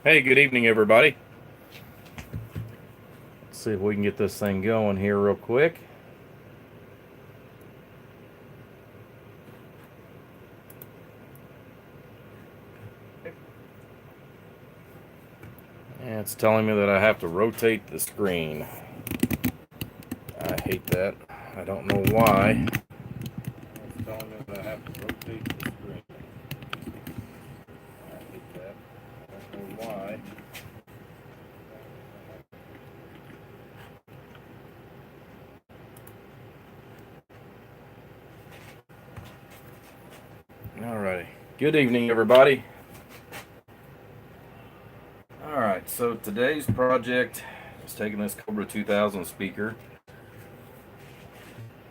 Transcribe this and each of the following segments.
Hey, good evening, everybody. Let's see if we can get this thing going here real quick. And it's telling me that I have to rotate the screen. I hate that. I don't know why. It's telling me that I have to rotate the screen. I hate that. I don't know why. Alrighty. Good evening, everybody. Alright, so today's project is taking this Cobra 2000 speaker.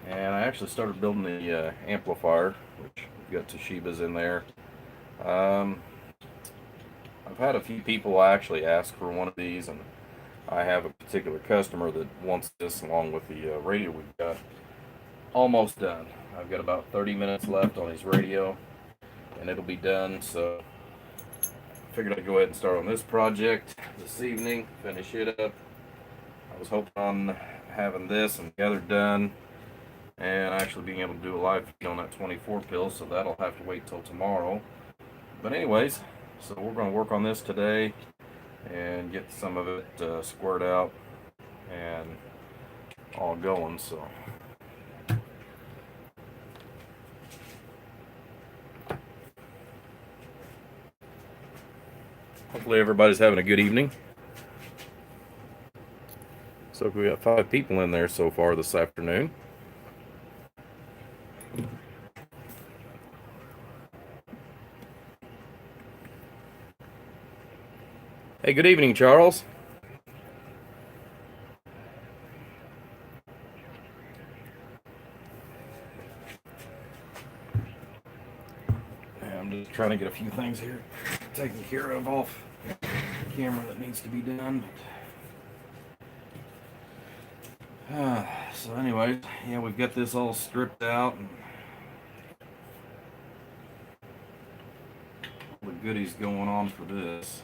And I actually started building the amplifier, which we've got Toshiba's in there. Um, I've had a few people actually ask for one of these, and I have a particular customer that wants this along with the radio we've got. Almost done. I've got about 30 minutes left on his radio, and it'll be done. So I figured I'd go ahead and start on this project this evening, finish it up. I was hoping on having this and the other done, and actually being able to do a live feed on that 24 pill, so that'll have to wait till tomorrow. But anyways, so we're going to work on this today and get some of it squared out and all going. So hopefully everybody's having a good evening. So we got 5 people in there so far this afternoon. Hey, good evening, Charles. I'm just trying to get a few things here taken care of off the camera that needs to be done. So anyways, yeah, we've got this all stripped out and all the goodies going on for this.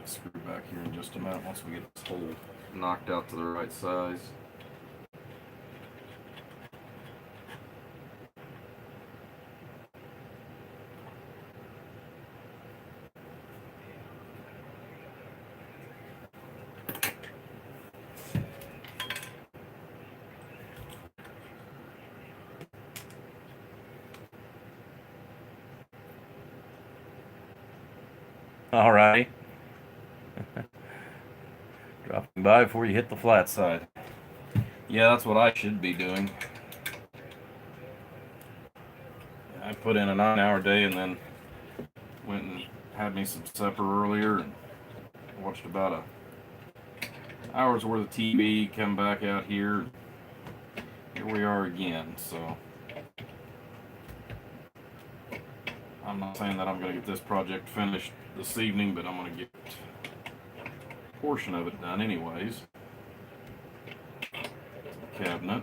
Screw back here in just a minute once we get this hole knocked out to the right size. Alrighty. Dropping by before you hit the flat side. Yeah, that's what I should be doing. I put in a 9-hour day and then went and had me some supper earlier and watched about a hour's worth of TV, come back out here. Here we are again, so I'm not saying that I'm going to get this project finished this evening, but I'm going to get a portion of it done anyways. Cabinet.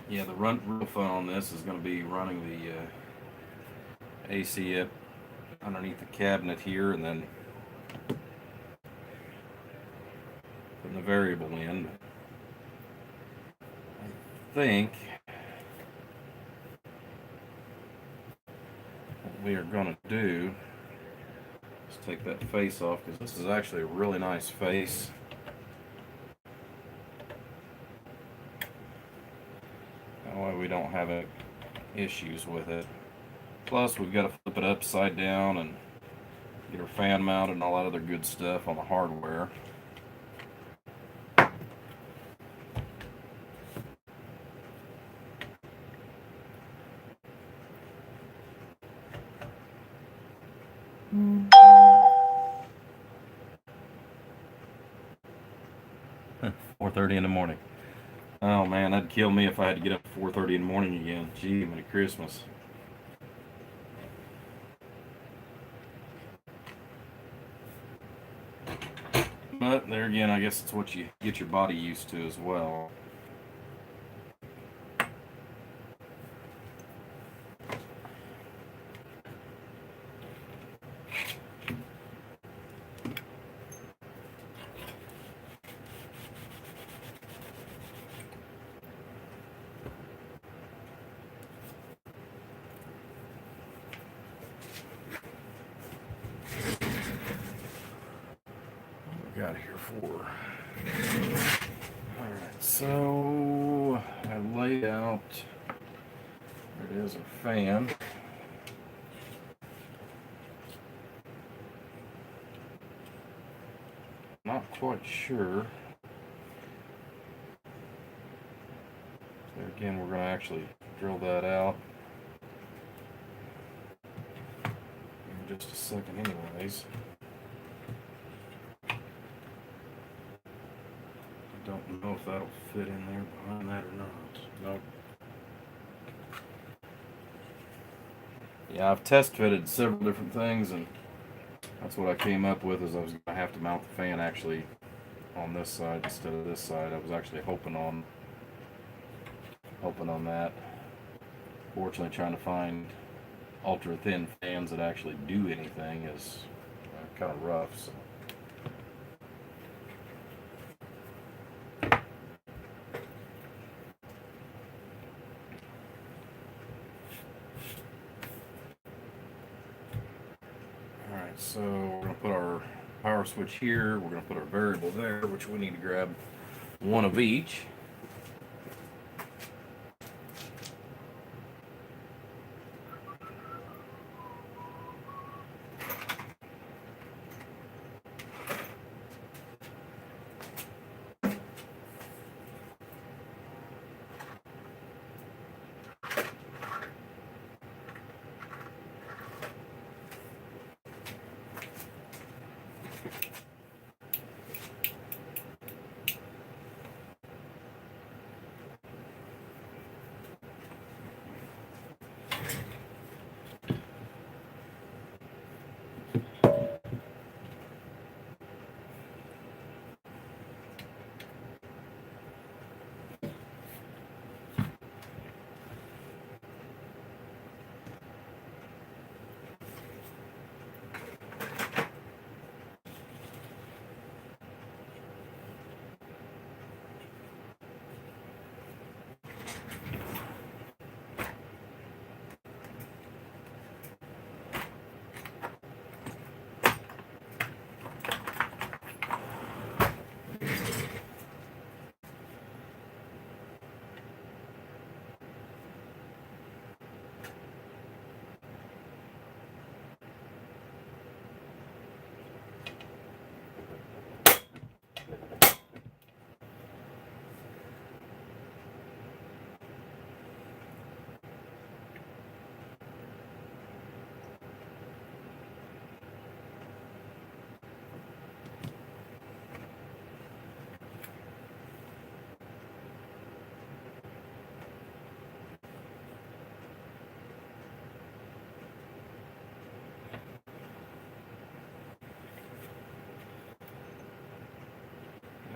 Yeah, the real fun on this is going to be running the AC up underneath the cabinet here, and then putting the variable in. I think what we are going to do is take that face off, because this is actually a really nice face. That way we don't have any issues with it. Plus, we've got to flip it upside down and get our fan mounted and all that other good stuff on the hardware. Mm-hmm. 4:30 in the morning. Oh man, that'd kill me if I had to get up at 4:30 in the morning again. Gee, Merry Christmas. But there again, I guess it's what you get your body used to as well. Got here for. Alright, so I laid out, there it is, a fan. Not quite sure. There again, we're going to actually drill that out in just a second anyways. Don't know if that'll fit in there behind that or not. Nope. Yeah, I've test fitted several different things, and that's what I came up with, is I was going to have to mount the fan actually on this side instead of this side. I was actually hoping on that. Fortunately, trying to find ultra thin fans that actually do anything is kind of rough. So. Alright, so we're going to put our power switch here, we're going to put our variable there, which we need to grab one of each.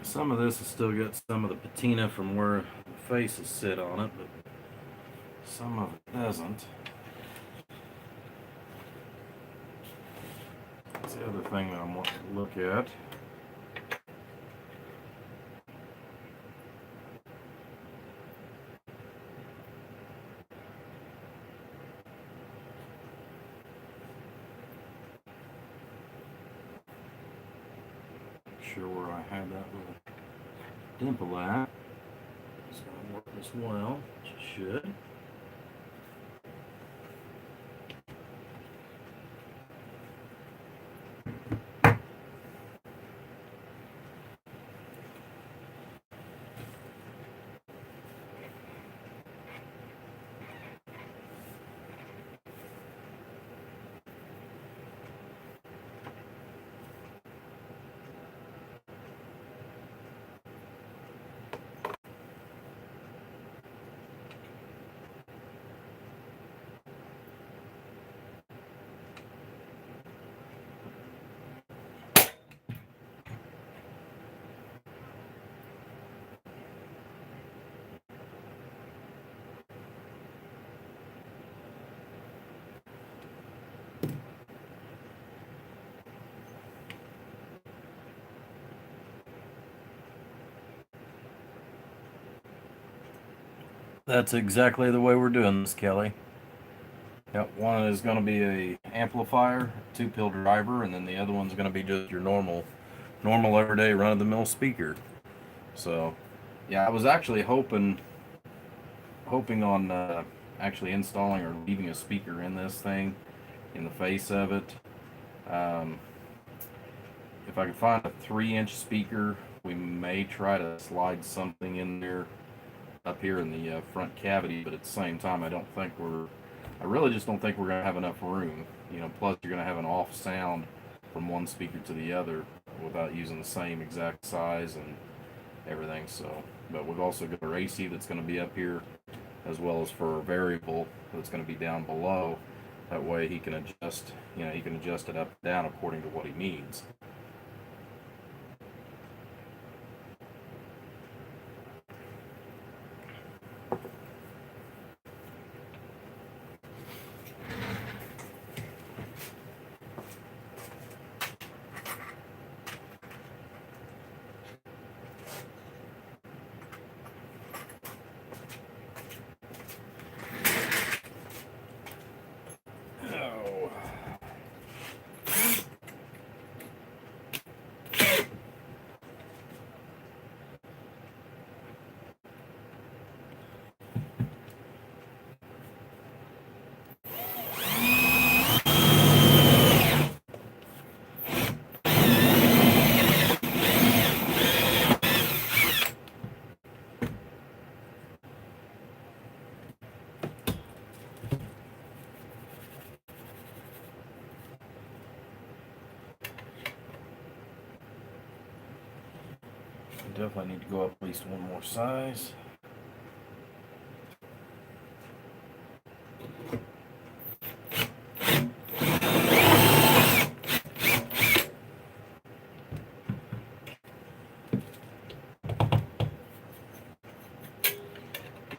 Some of this has still got some of the patina from where the faces sit on it, but some of it doesn't. That's the other thing that I'm wanting to look at. Make sure where I had that little dimple at. It's going to work as well, which it should. That's exactly the way we're doing this, Kelly. Yep, one is going to be a amplifier, 2-pill driver, and then the other one's going to be just your normal everyday run-of-the-mill speaker. So, yeah, I was actually hoping on actually installing or leaving a speaker in this thing, in the face of it. If I could find a 3-inch speaker, we may try to slide something in there up here in the front cavity, but at the same time, I really just don't think we're going to have enough room. Plus you're going to have an off sound from one speaker to the other without using the same exact size and everything. So, but we've also got our AC that's going to be up here, as well as for a variable that's going to be down below. That way he can adjust, he can adjust it up and down according to what he needs. Definitely need to go up at least one more size.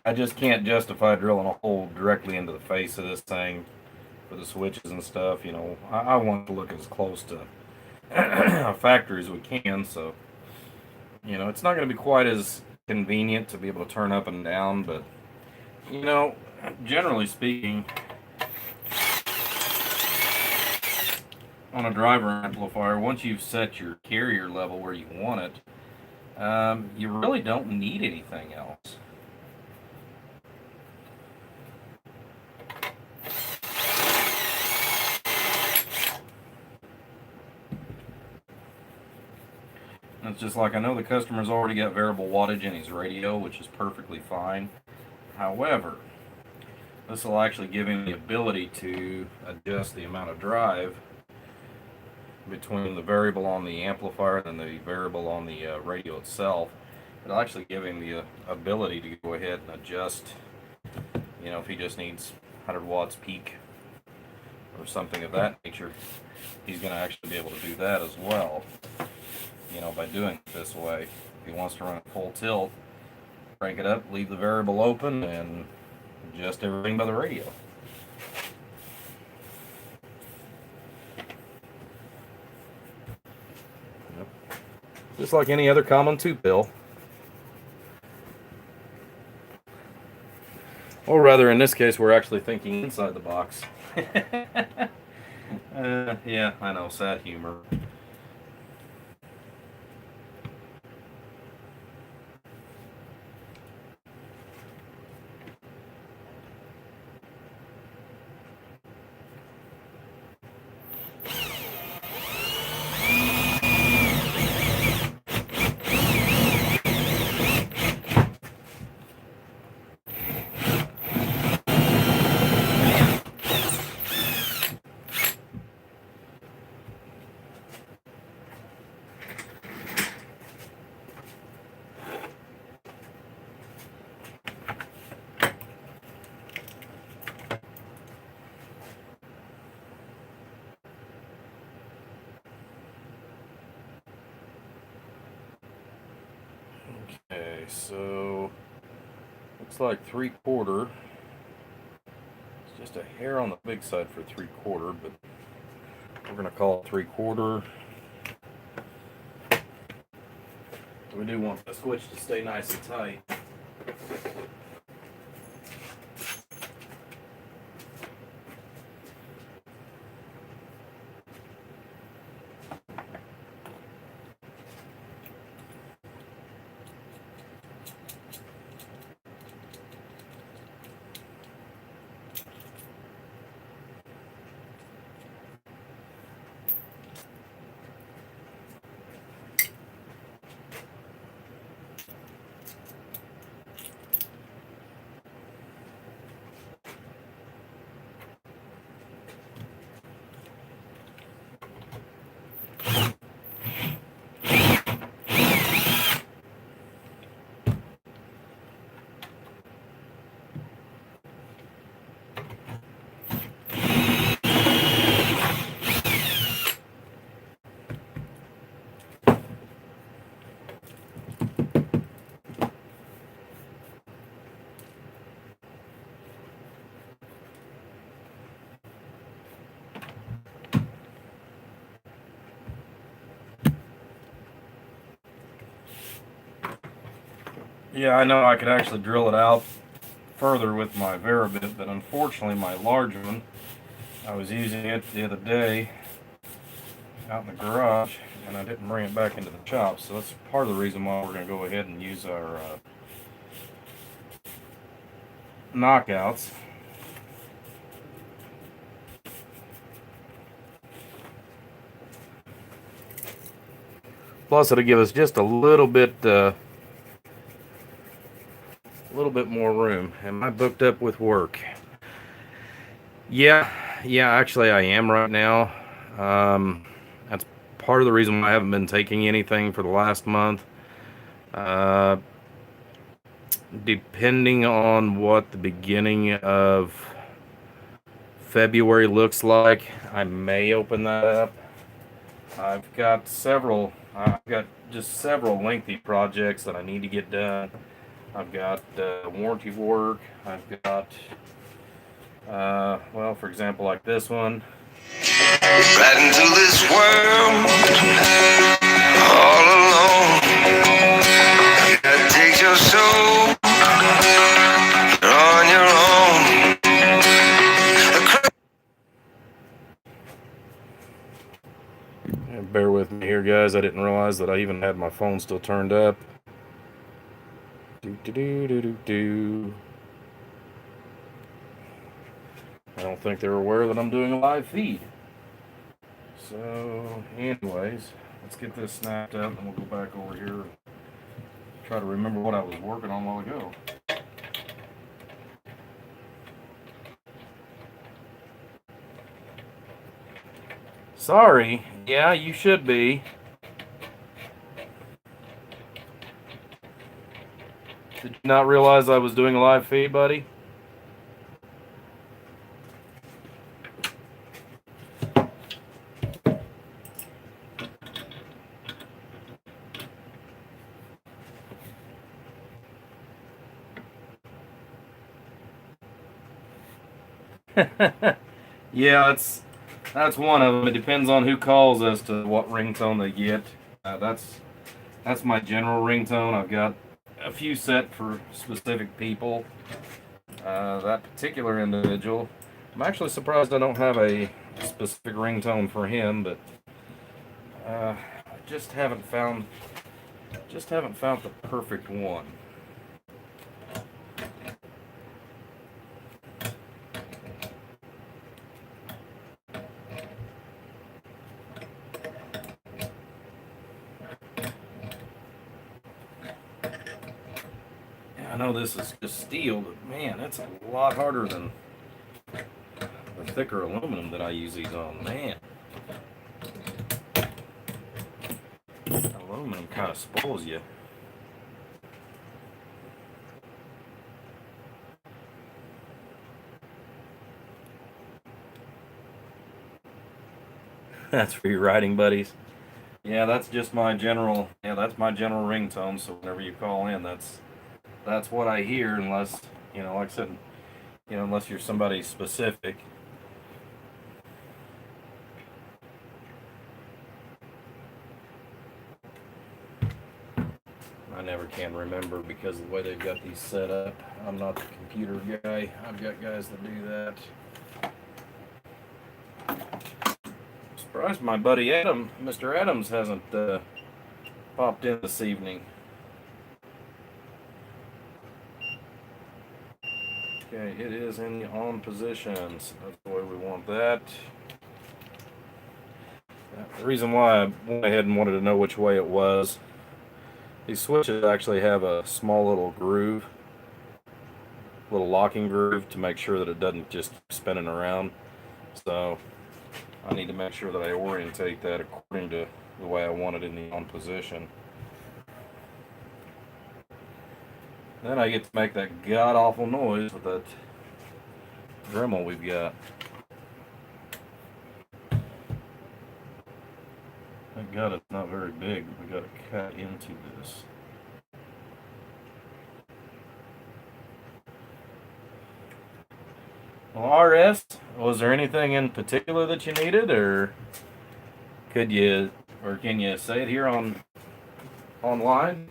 I just can't justify drilling a hole directly into the face of this thing for the switches and stuff. I want to look as close to a factory as we can, so it's not going to be quite as convenient to be able to turn up and down, but generally speaking, on a driver amplifier, once you've set your carrier level where you want it, you really don't need anything else. It's just like, I know the customer's already got variable wattage in his radio, which is perfectly fine. However, this will actually give him the ability to adjust the amount of drive between the variable on the amplifier and the variable on the radio itself. It'll actually give him the ability to go ahead and adjust, if he just needs 100 watts peak or something of that nature, he's going to actually be able to do that as well. By doing it this way. If he wants to run it full tilt, crank it up, leave the variable open, and Just everything by the radio. Yep. Just like any other common two-pill. Or rather, in this case, we're actually thinking inside the box. Yeah, I know, sad humor. Okay, so looks like 3/4. It's just a hair on the big side for 3/4, but we're gonna call it 3/4. We do want the switch to stay nice and tight. Yeah, I know I could actually drill it out further with my Verabit, but unfortunately my large one, I was using it the other day out in the garage, and I didn't bring it back into the shop, so that's part of the reason why we're going to go ahead and use our knockouts. Plus, it'll give us just a little bit more room. Am I booked up with work? Yeah, actually I am right now. That's part of the reason why I haven't been taking anything for the last month. Depending on what the beginning of February looks like, I may open that up. I've got just several lengthy projects that I need to get done. I've got warranty work. I've got, well, for example, like this one. Right into this world, all alone. You gotta take your soul, you're on your own. Bear with me here, guys. I didn't realize that I even had my phone still turned up. I don't think they're aware that I'm doing a live feed. So, anyways, let's get this snapped up, and we'll go back over here and try to remember what I was working on a while ago. Sorry. Yeah, you should be. Did you not realize I was doing a live feed, buddy? Yeah, that's one of them. It depends on who calls as to what ringtone they get. That's my general ringtone. I've got a few set for specific people. That particular individual, I'm actually surprised I don't have a specific ringtone for him, but I just haven't found the perfect one. Yeah, I know this is just steel, but man, that's a lot harder than the thicker aluminum that I use these on. Man, aluminum kind of spoils you. That's for your riding buddies. Yeah, that's just my general. Yeah, that's my general ringtone. So whenever you call in, that's what I hear. Unless like I said, unless you're somebody specific. I never can remember because of the way they've got these set up. I'm not the computer guy. I've got guys that do that. Surprised my buddy Adam, Mr. Adams, hasn't popped in this evening. Okay, it is in the on position, so that's the way we want that. The reason why I went ahead and wanted to know which way it was, these switches actually have a small little groove, little locking groove to make sure that it doesn't just keep spinning around. So I need to make sure that I orientate that according to the way I want it in the on position. Then I get to make that god awful noise with that Dremel we've got. Thank God it's not very big. We got to cut into this. Well, RS, was there anything in particular that you needed, or could you, or can you say it here online?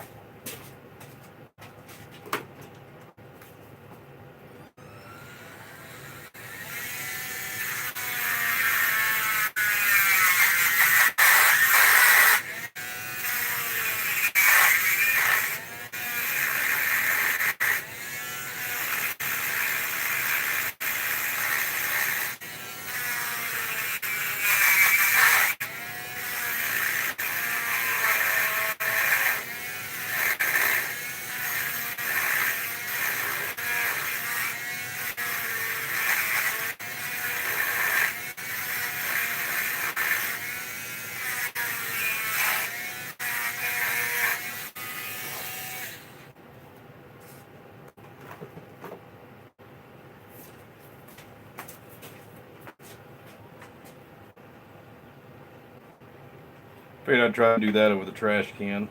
Figured I'd try to do that with a trash can.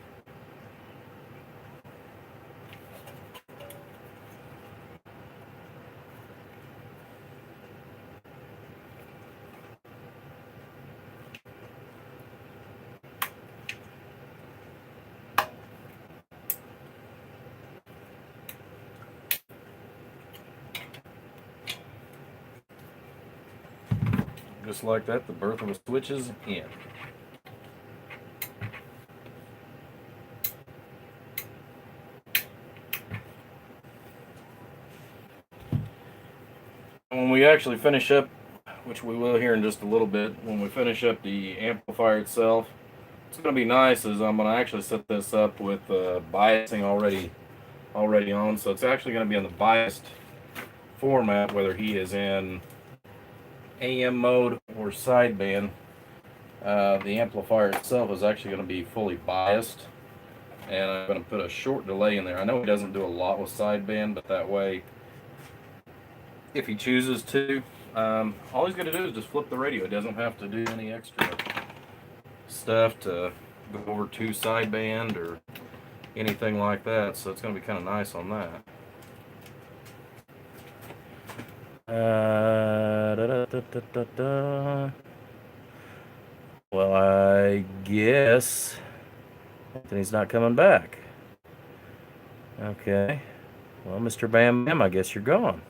Just like that, the birth of the switch is in. When we actually finish up, which we will here in just a little bit, when we finish up the amplifier itself, what's going to be nice is I'm going to actually set this up with biasing already on, so it's actually going to be in the biased format, whether he is in AM mode or sideband. The amplifier itself is actually going to be fully biased, and I'm going to put a short delay in there. I know he doesn't do a lot with sideband, but that way, if he chooses to, all he's going to do is just flip the radio. He doesn't have to do any extra stuff to go over to sideband or anything like that, so it's going to be kind of nice on that. Well, I guess Anthony's not coming back. Okay. Well, Mr. Bam Bam, I guess you're gone.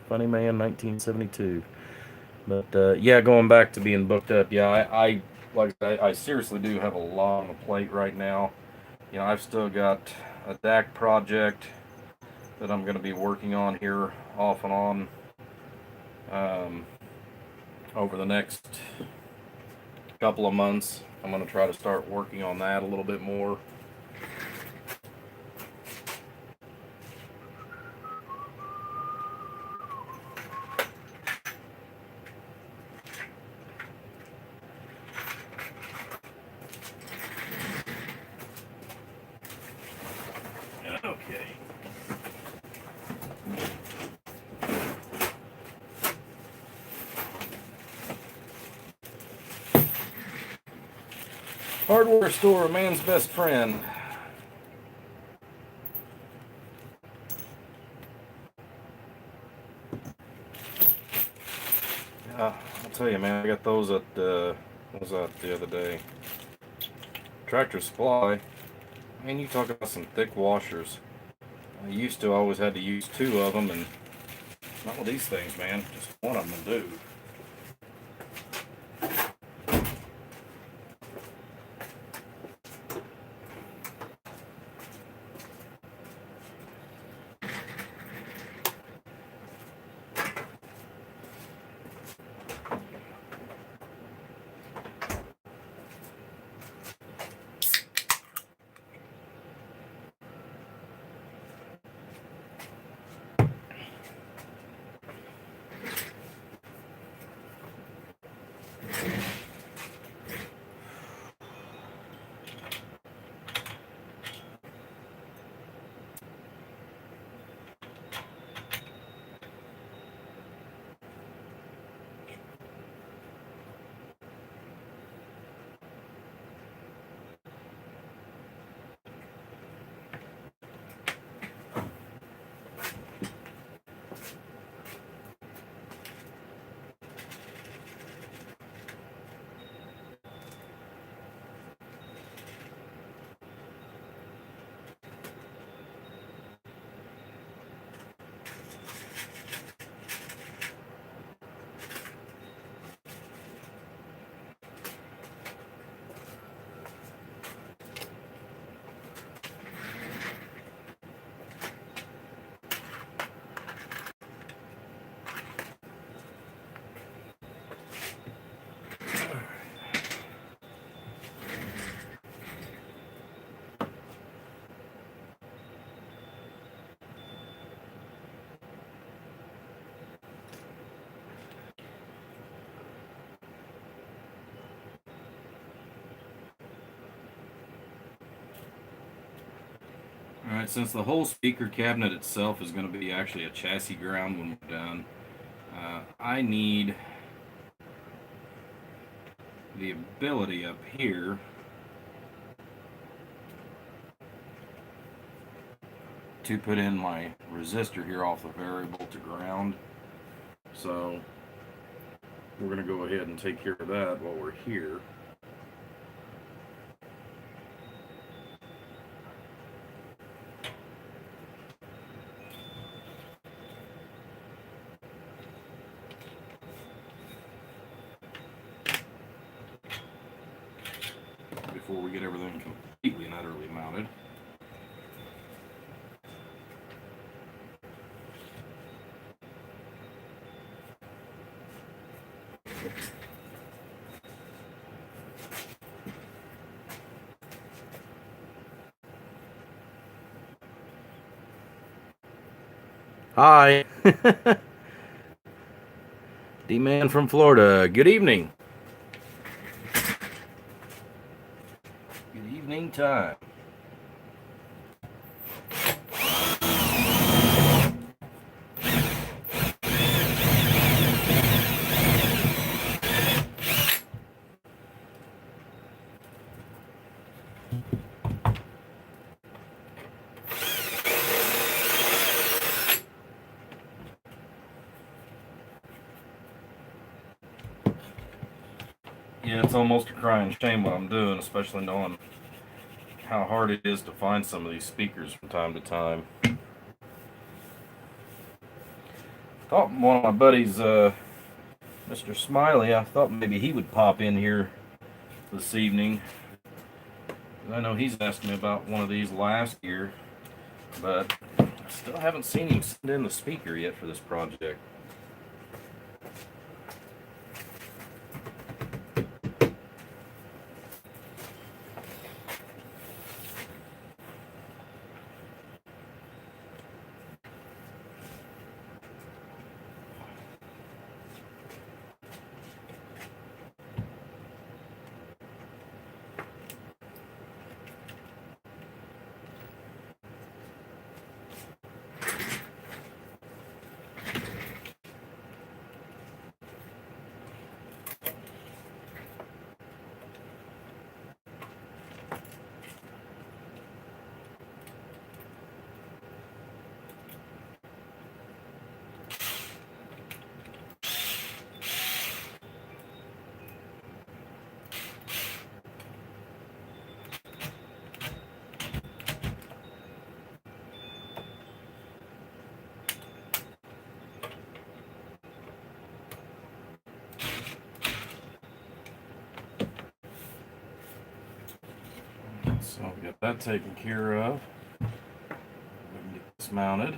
Funny Man, 1972. But yeah, going back to being booked up. Yeah, I like I seriously do have a lot on the plate right now. You know, I've still got a DAC project that I'm going to be working on here off and on over the next couple of months. I'm going to try to start working on that a little bit more. Okay. Hardware store, a man's best friend. I'll tell you, man, I got those at, what was that the other day? Tractor Supply. Man, you talk about some thick washers. I used to always had to use two of them, and not with these things, man. Just one of them will do. Alright, since the whole speaker cabinet itself is going to be actually a chassis ground when we're done, I need the ability up here to put in my resistor here off the variable to ground. So we're going to go ahead and take care of that while we're here. Before we get everything completely and utterly mounted. Hi. D-Man from Florida. Good evening. Good evening time. Yeah, it's almost a crying shame what I'm doing, especially knowing how hard it is to find some of these speakers from time to time. Thought one of my buddies, Mr. Smiley, I thought maybe he would pop in here this evening. I know he's asked me about one of these last year, but I still haven't seen him send in the speaker yet for this project. So we got that taken care of. We can get this mounted.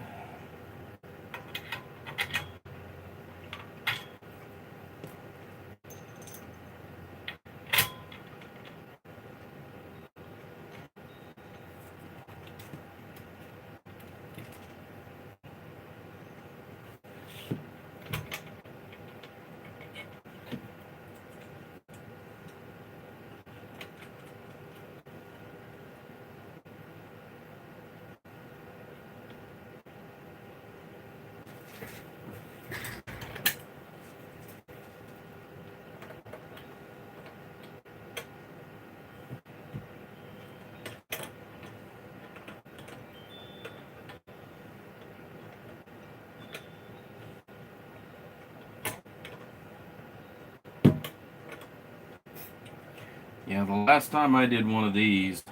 Yeah, the last time I did one of these,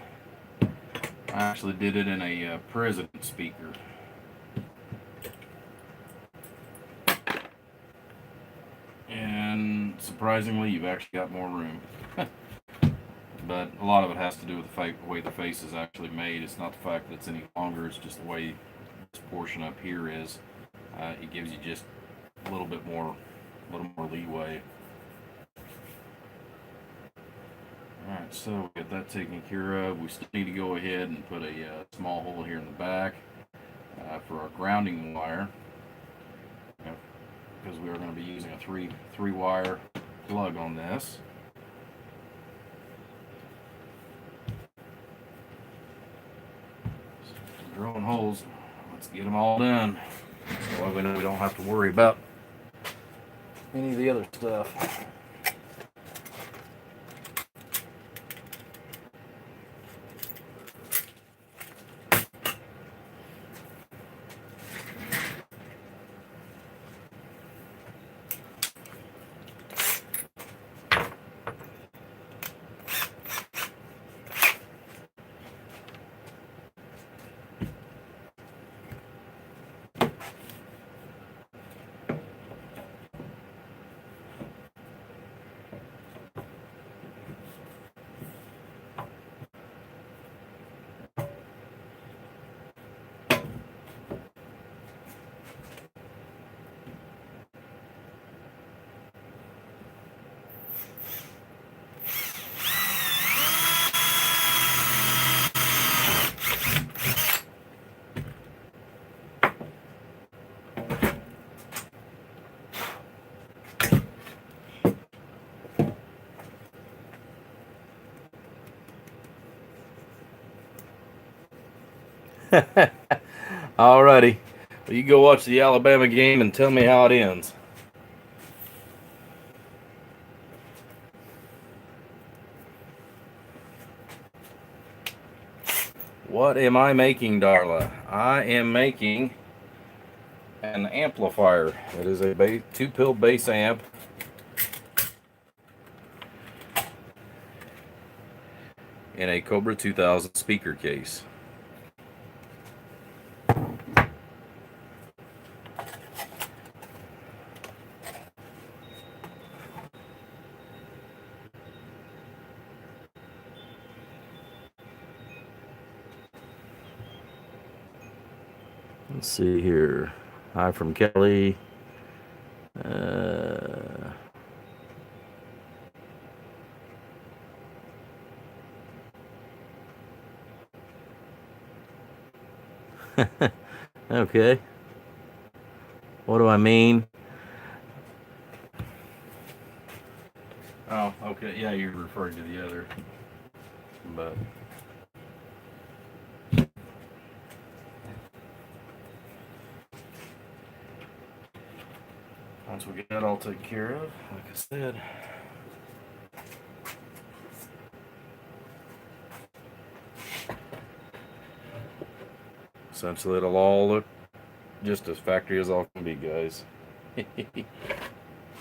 I actually did it in a president speaker. And surprisingly, you've actually got more room. But a lot of it has to do with the way the face is actually made. It's not the fact that it's any longer, it's just the way this portion up here is. It gives you just a little more leeway. Alright, so we got that taken care of. We still need to go ahead and put a small hole here in the back for our grounding wire, because we are going to be using a three wire plug on this. So drilling holes. Let's get them all done. So we don't have to worry about any of the other stuff. Alrighty. Well, you go watch the Alabama game and tell me how it ends. What am I making, Darla? I am making an amplifier. It is a 2-pill bass amp. in a Cobra 2000 speaker case. Let's see here. Hi from Kelly. Okay. What do I mean? Oh, okay. Yeah, you're referring to the other. But once we get that all taken care of, like I said, essentially it'll all look just as factory as all can be, guys.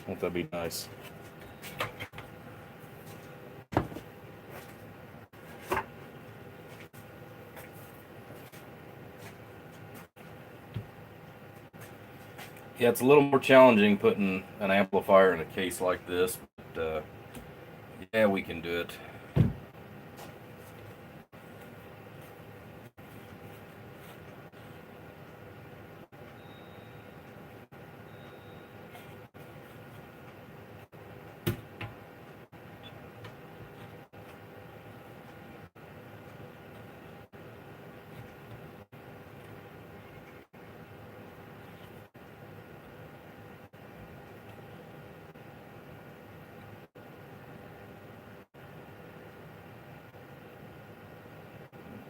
Won't that be nice? Yeah, it's a little more challenging putting an amplifier in a case like this, but yeah, we can do it.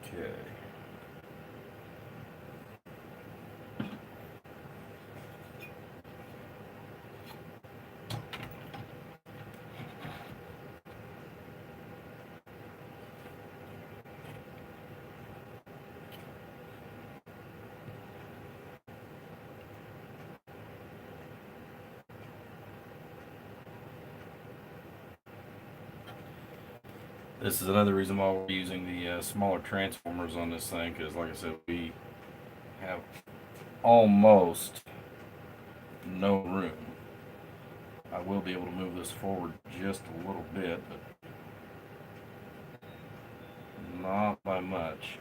Okay. This is another reason why we're using the smaller transformers on this thing, because like I said, we have almost no room. I will be able to move this forward just a little bit, but not by much.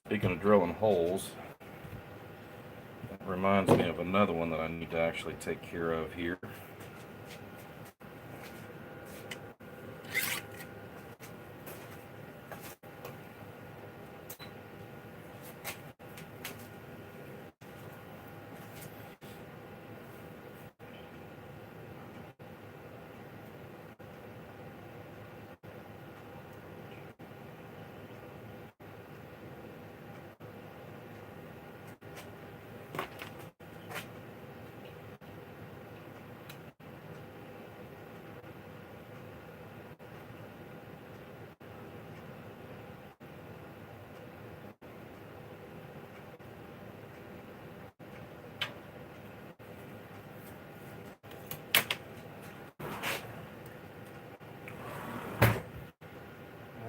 Speaking of drilling holes, that reminds me of another one that I need to actually take care of here.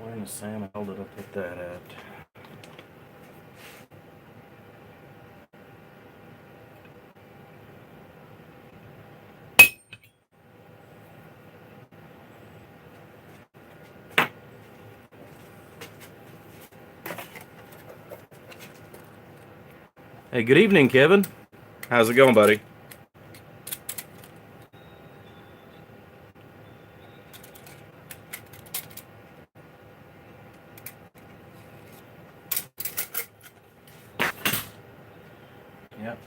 Where in the Sam hell did I put that at? Hey, good evening, Kevin. How's it going, buddy? Yep.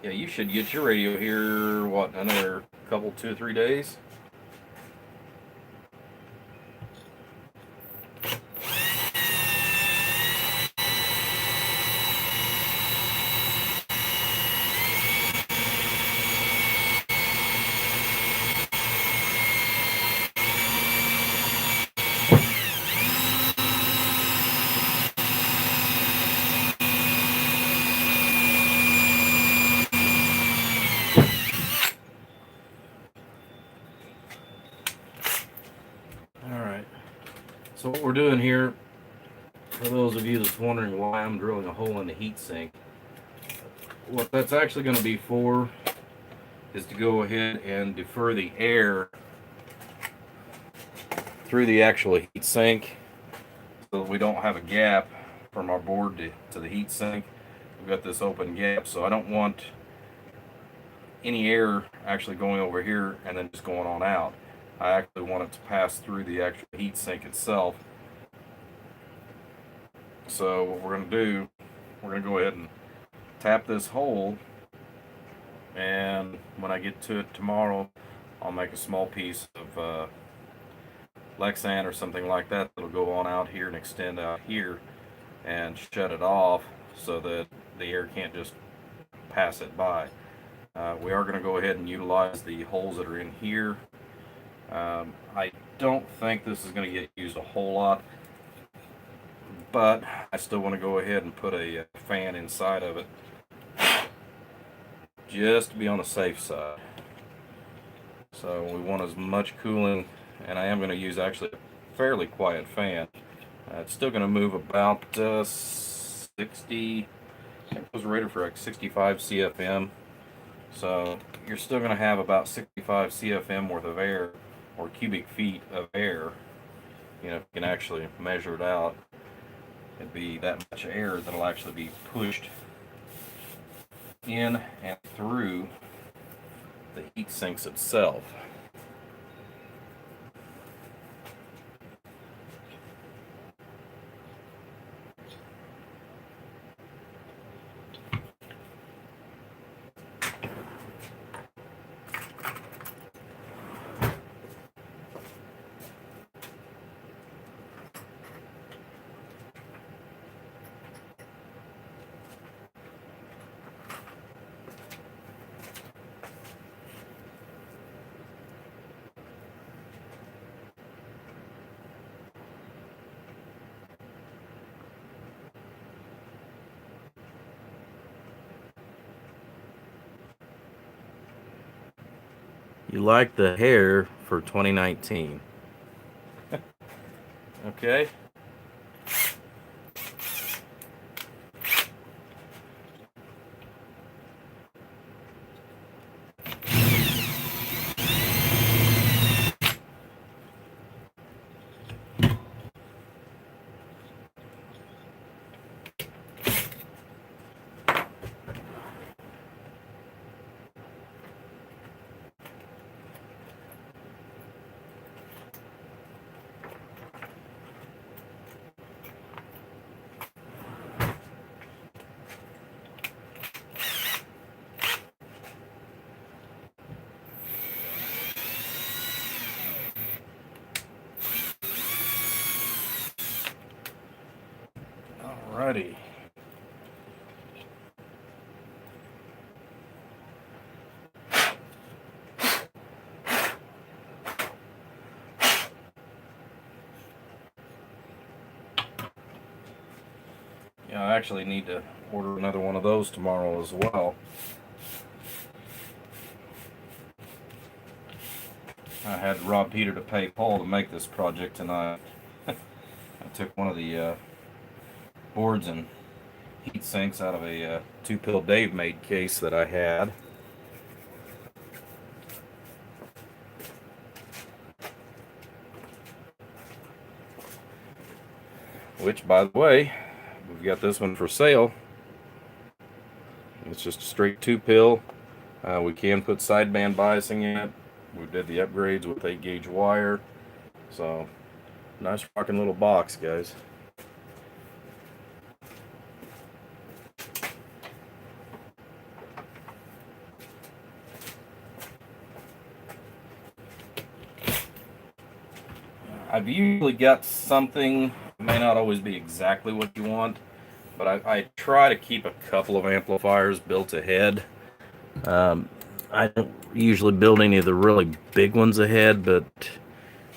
Yeah, you should get your radio here, what, another couple, 2 or 3 days? So what we're doing here, for those of you that's wondering why I'm drilling a hole in the heatsink, what that's actually going to be for is to go ahead and defer the air through the actual heatsink so that we don't have a gap from our board to the heatsink. We've got this open gap, so I don't want any air actually going over here and then just going on out. I actually want it to pass through the actual heatsink itself. So what we're going to do, we're going to go ahead and tap this hole, and when I get to it tomorrow, I'll make a small piece of Lexan or something like that that'll go on out here and extend out here and shut it off so that the air can't just pass it by. We are going to go ahead and utilize the holes that are in here. I don't think this is going to get used a whole lot, but I still want to go ahead and put a fan inside of it just to be on the safe side. So we want as much cooling, and I am going to use actually a fairly quiet fan. It's still going to move about 60, I think it was rated for like 65 CFM. So you're still going to have about 65 CFM worth of air, or cubic feet of air. You know, if you can actually measure it out, it'd be that much air that'll actually be pushed in and through the heat sinks itself. You like the hair for 2019. Okay. Alrighty. Yeah, I actually need to order another one of those tomorrow as well. I had to rob Peter to pay Paul to make this project tonight. I took one of the boards and heat sinks out of a 2-pill Dave made case that I had. Which, by the way, we've got this one for sale. It's just a straight 2-pill. We can put sideband biasing in it. We did the upgrades with 8-gauge wire. So, nice rocking little box, guys. I've usually got something, it may not always be exactly what you want, but I try to keep a couple of amplifiers built ahead. I don't usually build any of the really big ones ahead, but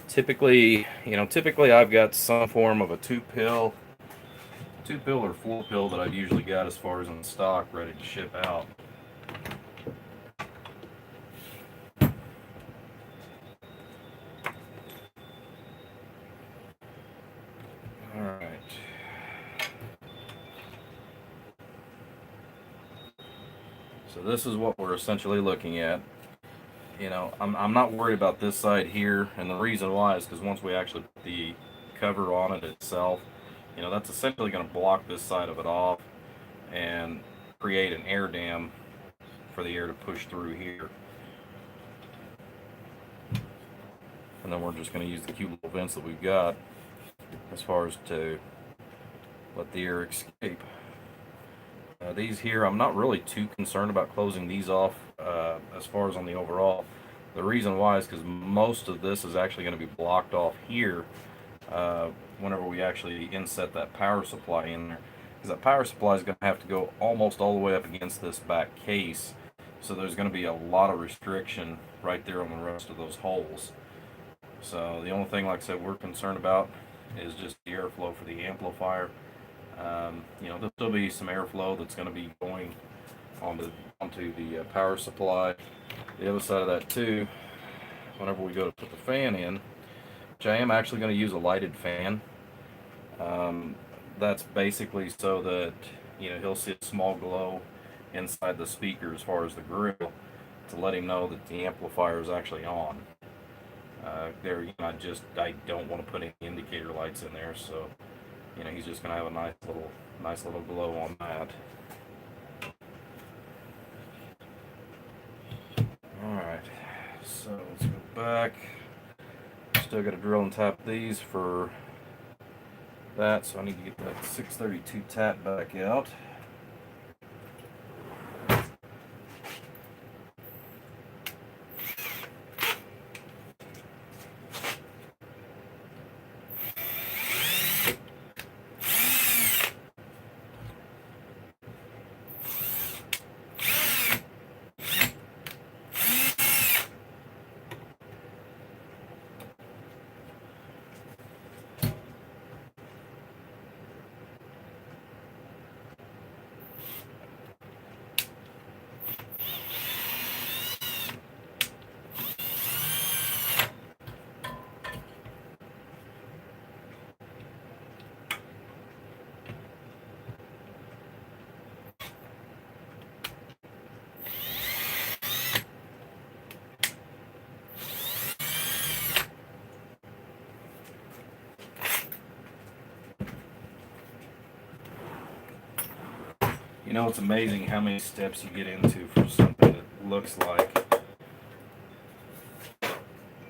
typically I've got some form of a 2-pill or 4-pill that I've usually got as far as in stock, ready to ship out. So this is what we're essentially looking at. You know, I'm not worried about this side here, and the reason why is because once we actually put the cover on it itself, you know, that's essentially going to block this side of it off and create an air dam for the air to push through here. And then we're just going to use the cute little vents that we've got as far as to let the air escape. These here, I'm not really too concerned about closing these off as far as on the overall. The reason why is because most of this is actually going to be blocked off here whenever we actually inset that power supply in there. Because that power supply is going to have to go almost all the way up against this back case. So there's going to be a lot of restriction right there on the rest of those holes. So the only thing, like I said, we're concerned about is just the airflow for the amplifier. You know, there'll still be some airflow that's going to be going onto the power supply. The other side of that too, whenever we go to put the fan in, which I am actually going to use a lighted fan. That's basically so that, you know, he'll see a small glow inside the speaker as far as the grill to let him know that the amplifier is actually on. There, you know, I don't want to put any indicator lights in there, so you know, he's just gonna have a nice little glow on that. All right, so let's go back. Still got to drill and tap these for that, so I need to get that 632 tap back out. You know, it's amazing how many steps you get into for something that looks like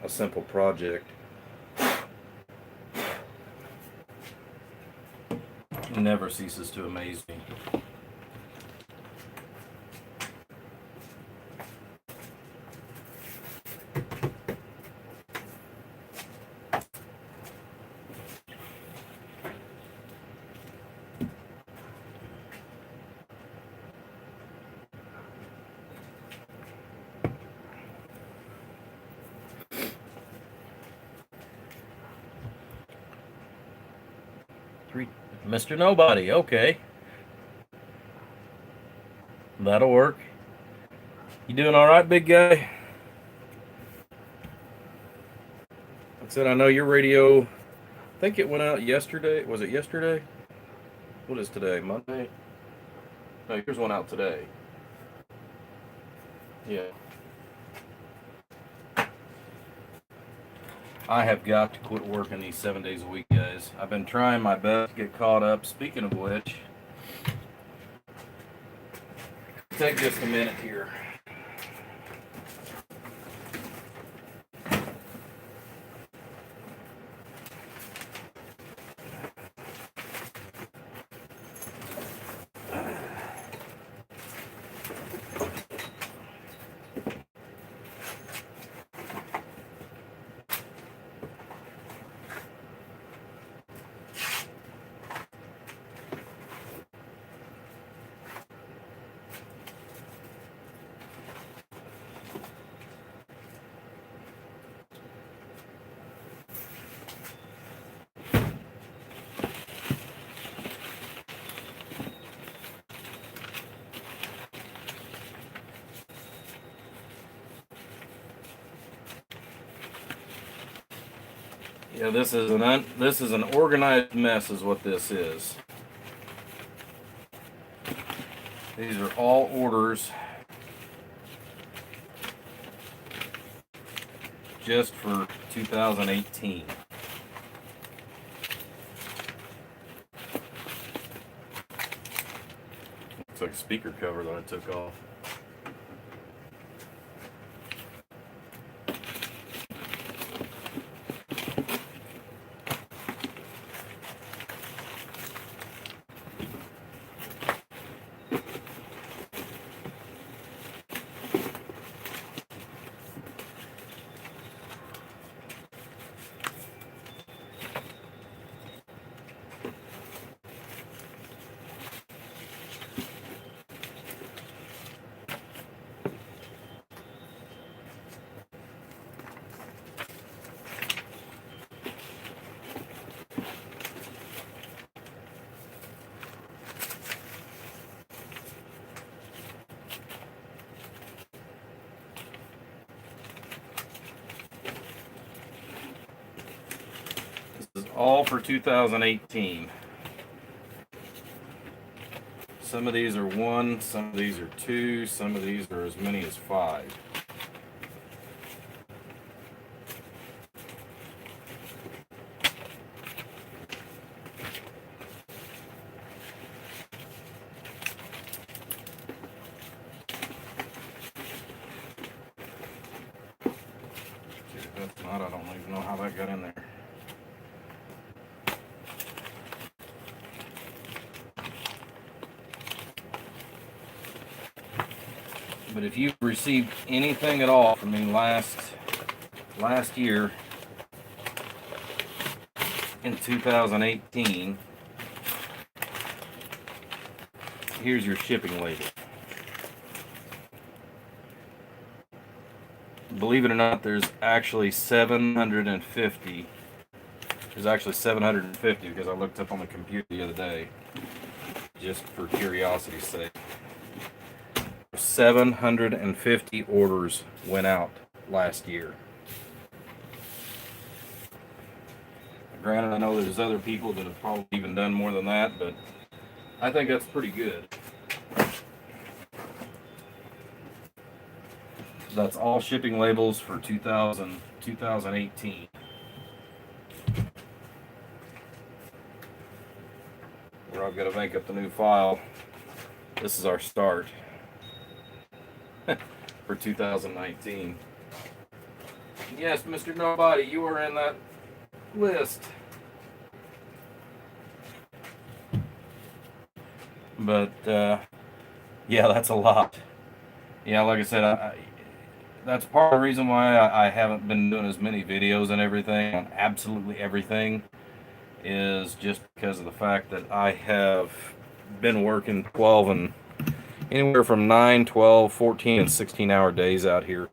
a simple project. It never ceases to amaze me. Mr. Nobody, okay. That'll work. You doing alright, big guy? Like I said, I know your radio, I think it went out yesterday. Was it yesterday? What is today? Monday? No, yours went out today. Yeah. I have got to quit working these 7 days a week, guys. I've been trying my best to get caught up. Speaking of which, take just a minute here. Yeah, this is an organized mess, is what this is. These are all orders just for 2018. Looks like a speaker cover that I took off. This is all for 2018. Some of these are 1, some of these are 2, some of these are as many as 5. If that's not, I don't even know how that got in there. But if you've received anything at all from me last year in 2018, here's your shipping label. Believe it or not, there's actually 750. There's actually 750 because I looked up on the computer the other day, just for curiosity's sake. 750 orders went out last year. Granted, I know there's other people that have probably even done more than that, but I think that's pretty good. That's all shipping labels for 2018. Where I've got to make up the new file. This is our start for 2019. Yes, Mr. Nobody, you are in that list. But yeah, that's a lot. Yeah, like I said, that's part of the reason why I haven't been doing as many videos and everything on absolutely everything, is just because of the fact that I have been working 12 and anywhere from 9, 12, 14, and 16-hour days out here,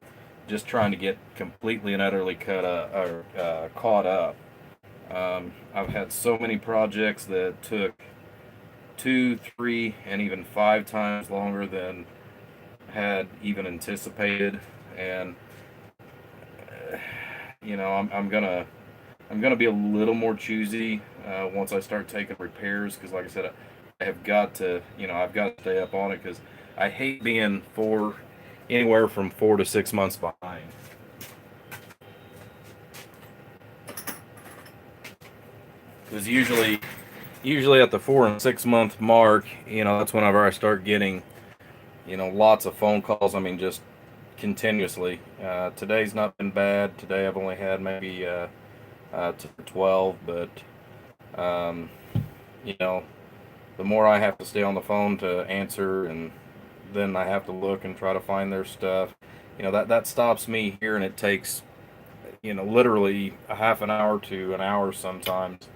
just trying to get completely and utterly caught up. I've had so many projects that took 2, 3, and even 5 times longer than had even anticipated, and you know, I'm gonna be a little more choosy once I start taking repairs, because like I said, I have got to, I've got to stay up on it, because I hate being anywhere from 4 to 6 months behind. Because usually at the 4 and 6 month mark, that's whenever I start getting, lots of phone calls. I mean, just continuously. Today's not been bad. Today I've only had maybe 12, but the more I have to stay on the phone to answer, and then I have to look and try to find their stuff, that stops me here, and it takes literally a half an hour to an hour sometimes.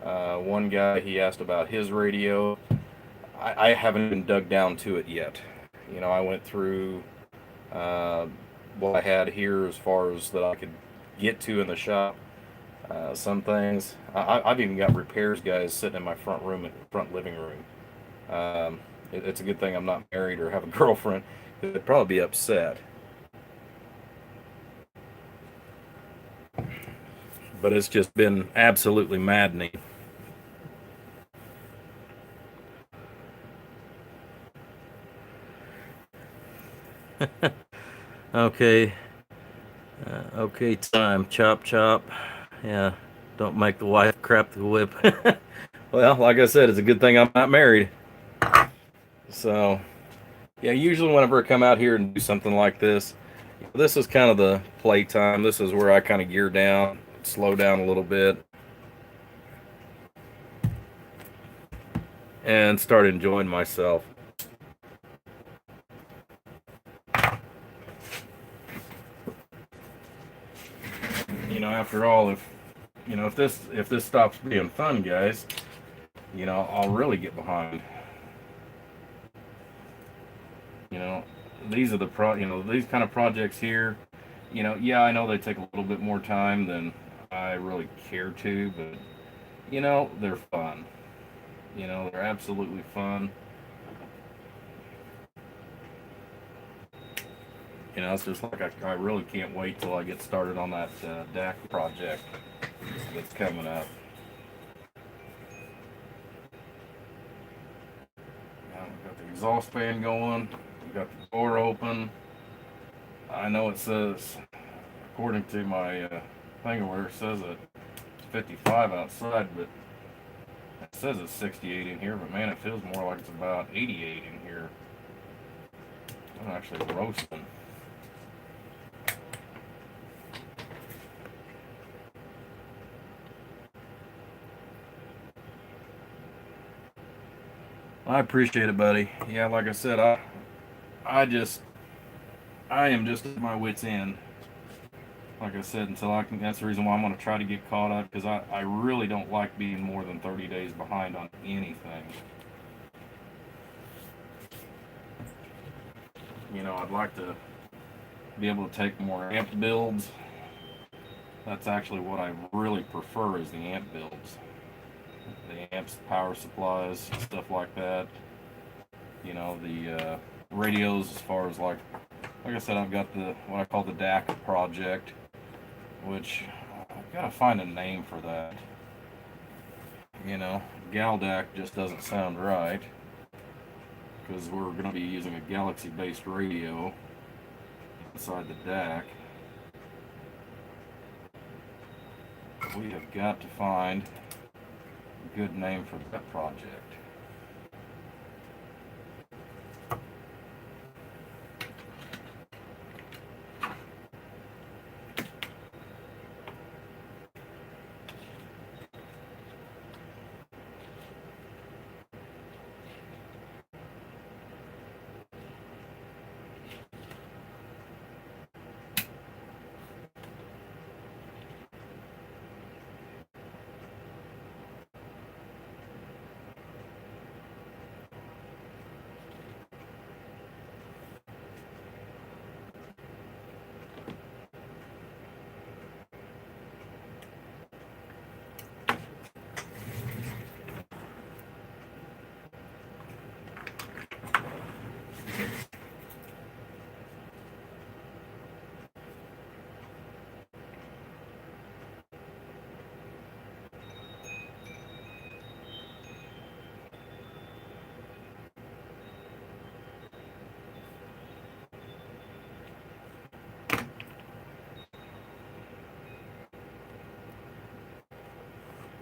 One guy, he asked about his radio. I haven't even dug down to it yet. I went through what I had here as far as that I could get to in the shop. Some things, I've even got repairs guys sitting in my front living room. It's a good thing I'm not married or have a girlfriend. They'd probably be upset. But it's just been absolutely maddening. Okay. Okay, time. Chop, chop. Yeah, don't make the wife crap the whip. Well, like I said, it's a good thing I'm not married. So, yeah, usually whenever I come out here and do something like this is kind of the playtime. This is where I kind of gear down, slow down a little bit, and start enjoying myself. After all, if this stops being fun, guys, I'll really get behind. You know, these are these kind of projects here. Yeah, I know they take a little bit more time than I really care to, but they're fun. They're absolutely fun. It's just like I really can't wait till I get started on that DAC project that's coming up. We've got the exhaust fan going. We've got the door open. I know it says, according to my thing where it says it's 55 outside, but it says it's 68 in here. But man, it feels more like it's about 88 in here. I'm actually roasting. I appreciate it, buddy. Yeah, like I said, I just, I am just at my wit's end. Like I said, until I can, that's the reason why I'm going to try to get caught up because I really don't like being more than 30 days behind on anything. I'd like to be able to take more amp builds. That's actually what I really prefer is the amp builds. The amps, power supplies, stuff like that. The radios as far as like I said, I've got the what I call the DAC project, which I've got to find a name for that. GalDAC just doesn't sound right because we're going to be using a Galaxy-based radio inside the DAC. We have got to find a good name for that project.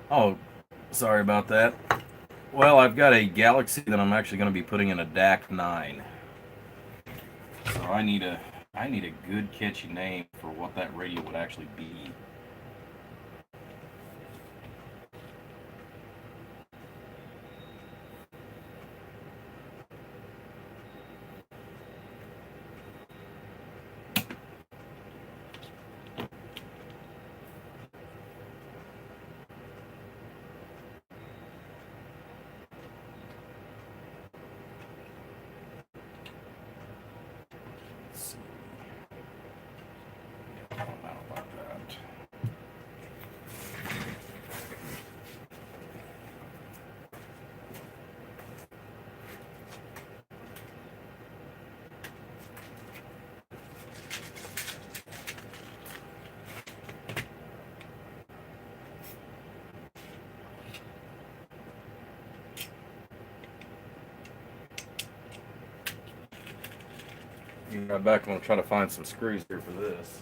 Oh, sorry about that. Well, I've got a Galaxy that I'm actually going to be putting in a DAC 9. So I need a good catchy name for what that radio would actually be. Let's see. I don't know about that. Right back. I'm gonna try to find some screws here for this.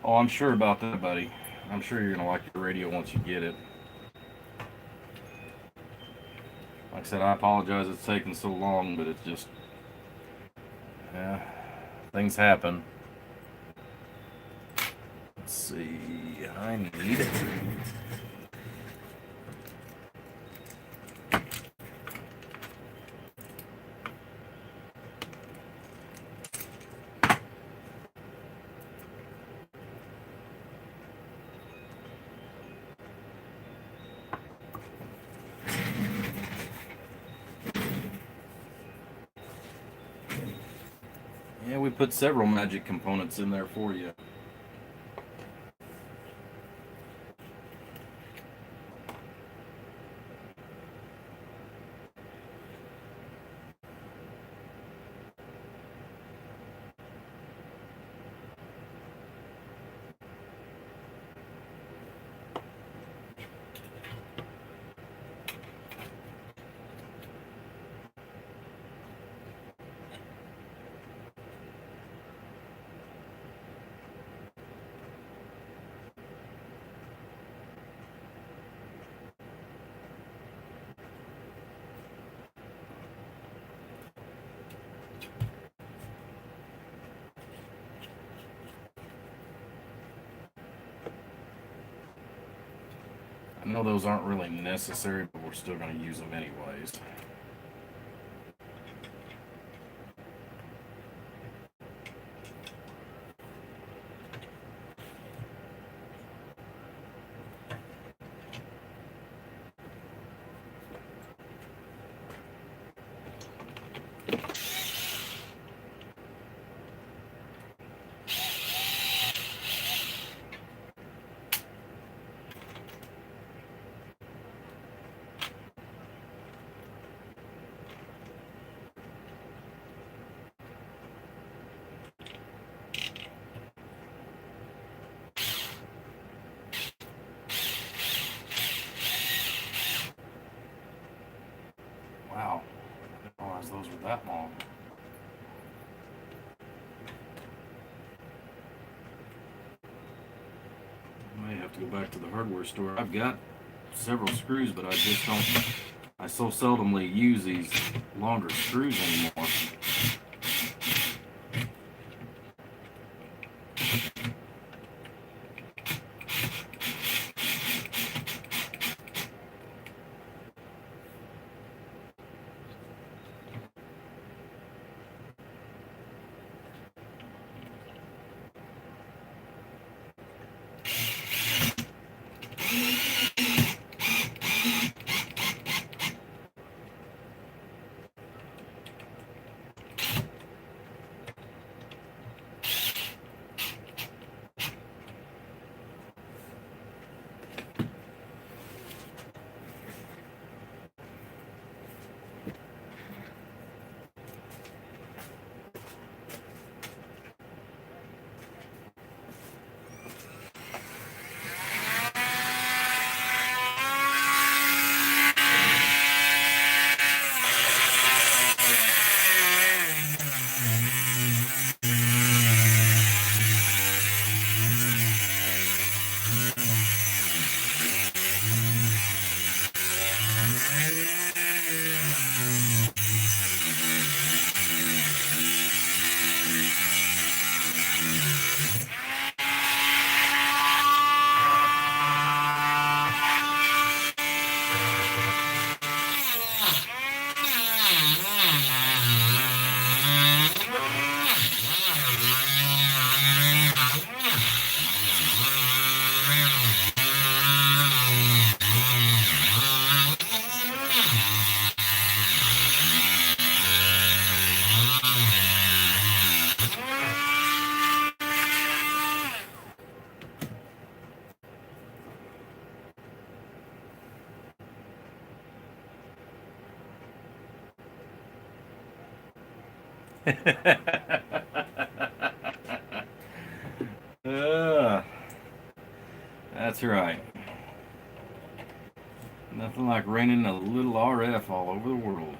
Oh, I'm sure about that, buddy. I'm sure you're gonna like your radio once you get it. Like I said, I apologize it's taking so long, but it's just, yeah, things happen. Let's see. I need. Yeah, we put several magic components in there for you. I know those aren't really necessary, but we're still going to use them anyways. Wow, I didn't realize those were that long. I may have to go back to the hardware store. I've got several screws, but I just don't. I so seldomly use these longer screws anymore. uh, that's right. Nothing like raining a little RF all over the world.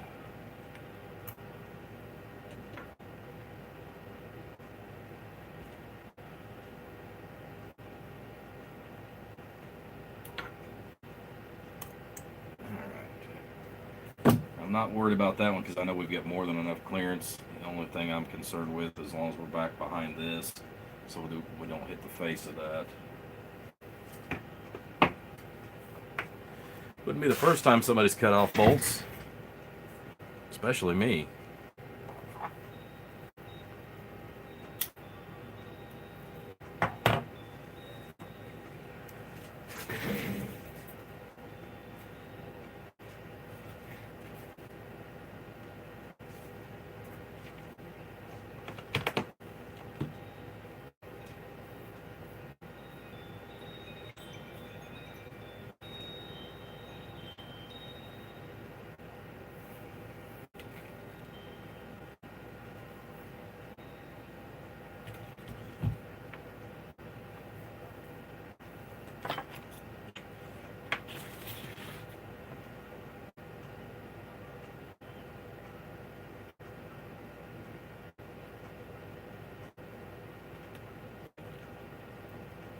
not worried about that one because I know we've got more than enough clearance. The only thing I'm concerned with, as long as we're back behind this, so we don't hit the face of that. Wouldn't be the first time somebody's cut off bolts, especially me.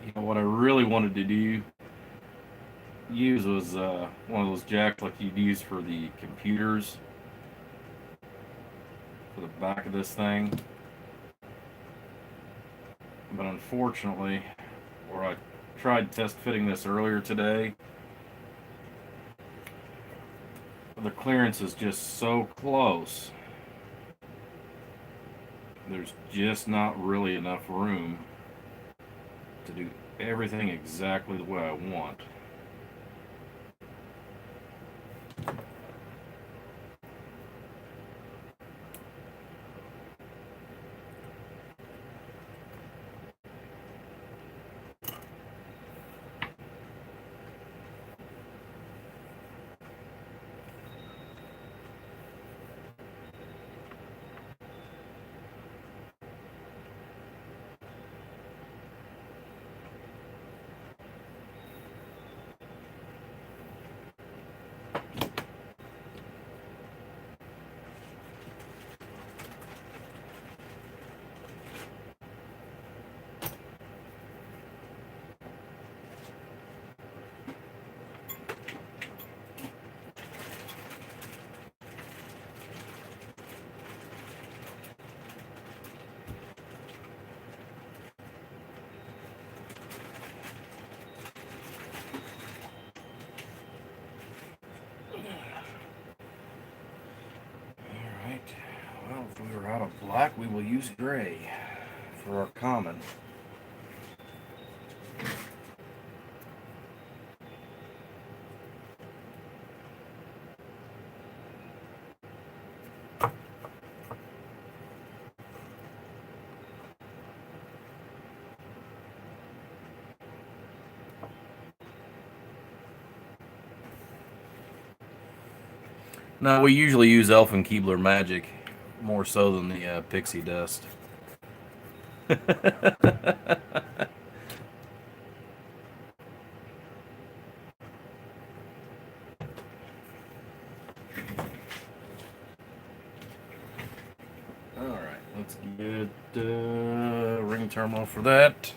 You know what I really wanted to use was one of those jacks like you'd use for the computers for the back of this thing. But unfortunately, where I tried test fitting this earlier today, the clearance is just so close. There's just not really enough room to do everything exactly the way I want. Well, if we were out of black, we will use gray for our common. No, we usually use Elfenkeebler Magic more so than the Pixie Dust. Alright, let's get ring terminal for that.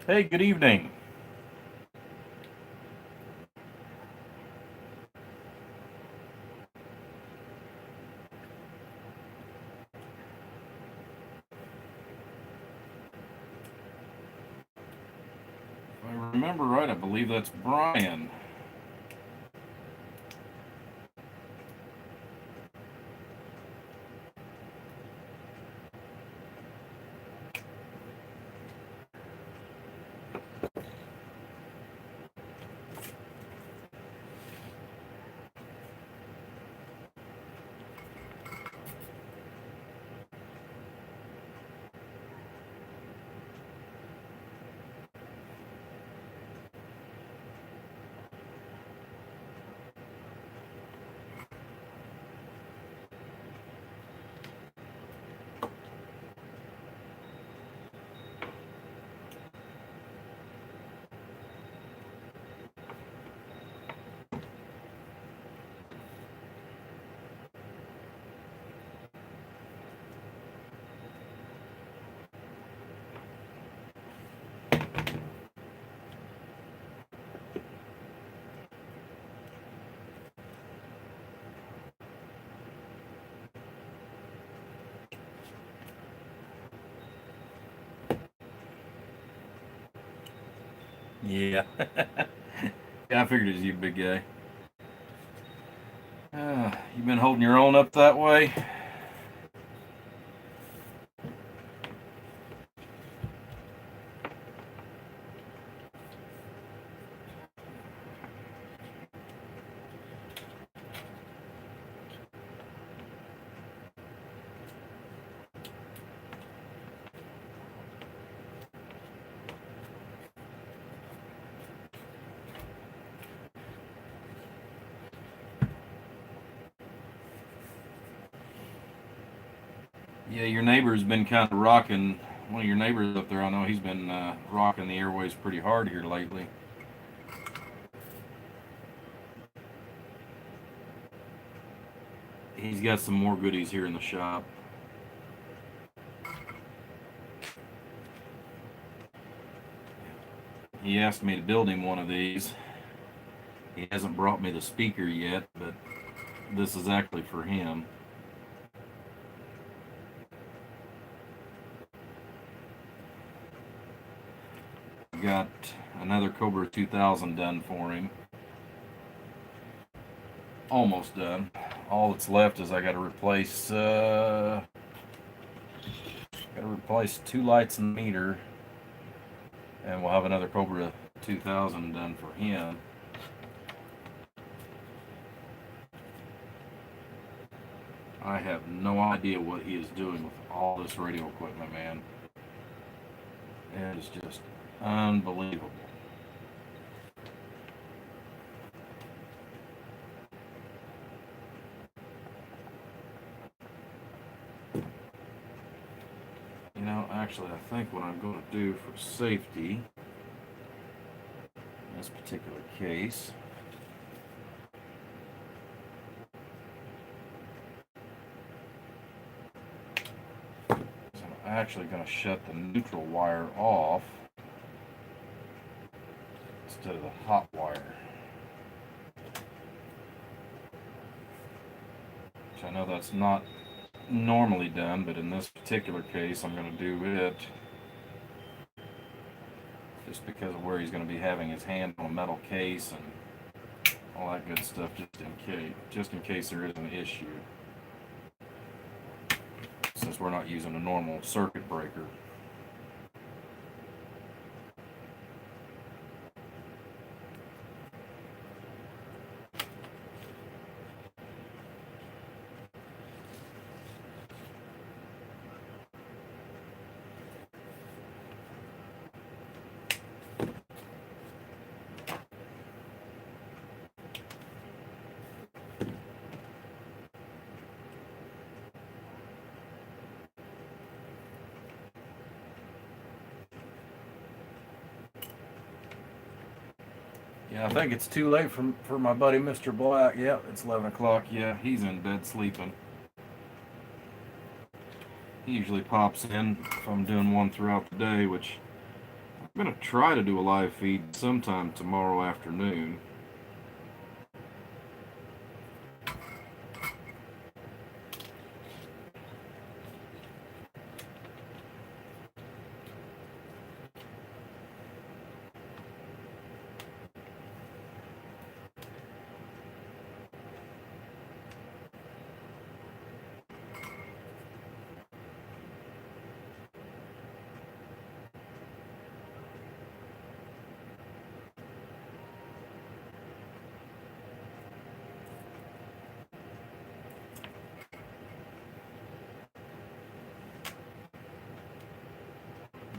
Hey, good evening. If I remember right, I believe that's Brian. Yeah. Yeah, I figured it was you, big guy. You been holding your own up that way? Yeah, your neighbor's been kind of rocking. One of your neighbors up there, I know he's been rocking the airways pretty hard here lately. He's got some more goodies here in the shop. He asked me to build him one of these. He hasn't brought me the speaker yet, but this is actually for him. Got another Cobra 2000 done for him. Almost done. All that's left is I got to replace 2 lights in the meter, and we'll have another Cobra 2000 done for him. I have no idea what he is doing with all this radio equipment, man. It is just unbelievable. You know, actually, I think what I'm going to do for safety in this particular case is I'm actually going to shut the neutral wire off instead of the hot wire. Which I know that's not normally done, but in this particular case, I'm going to do it just because of where he's going to be having his hand on a metal case and all that good stuff, just in case there is an issue. Since we're not using a normal circuit breaker. Yeah, I think it's too late for my buddy Mr. Black. Yeah, it's 11 o'clock. Yeah, he's in bed sleeping. He usually pops in if I'm doing one throughout the day, which I'm going to try to do a live feed sometime tomorrow afternoon.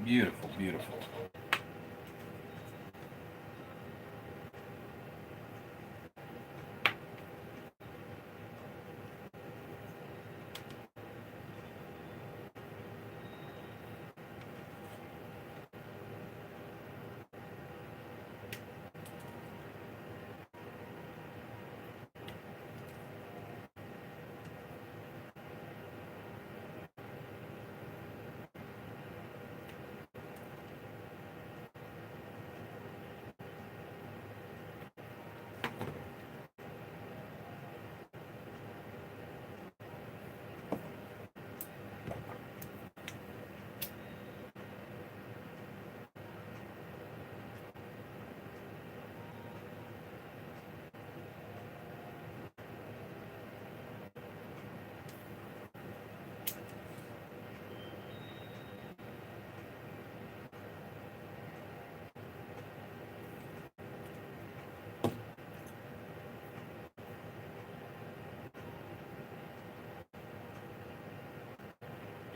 Beautiful, beautiful.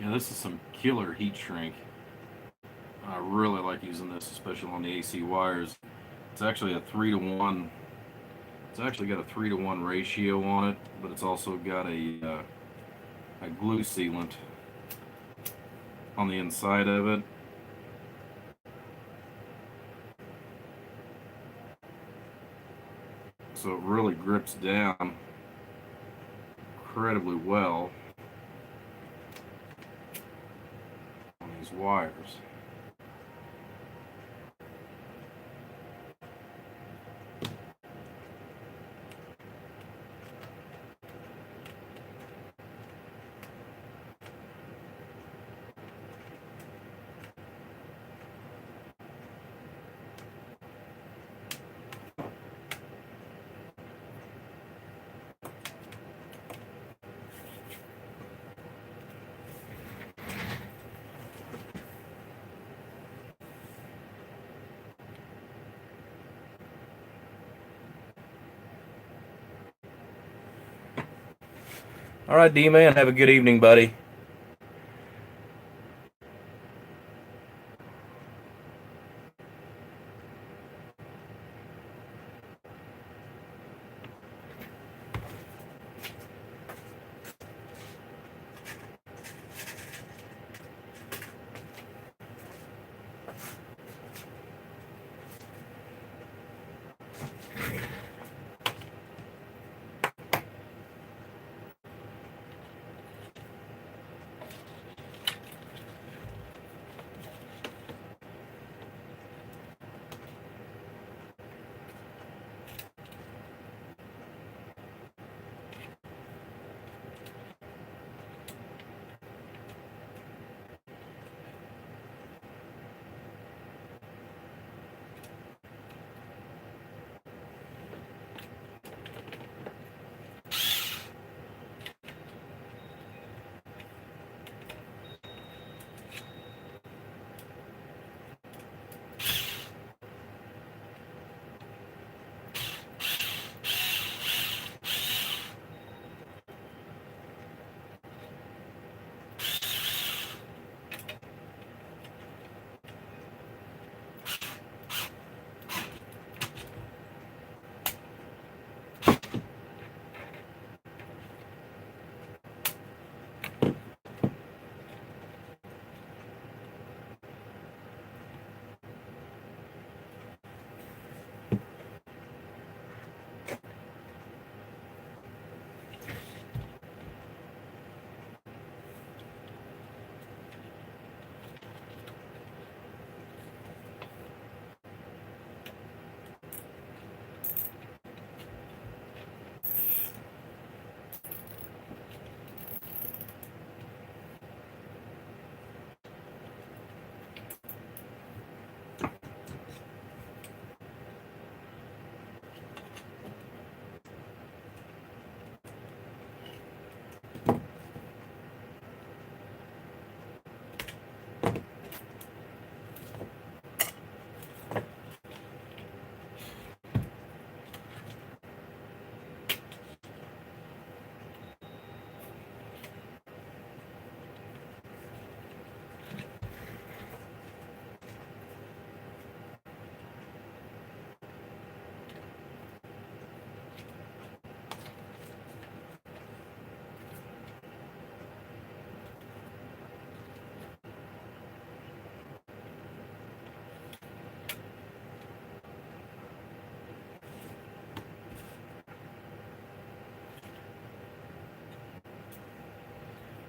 Yeah, this is some killer heat shrink. I really like using this, especially on the AC wires. It's actually a 3-to-1. It's actually got a 3-to-1 ratio on it, but it's also got a glue sealant on the inside of it. So it really grips down incredibly well on these wires. All right, D-Man, have a good evening, buddy.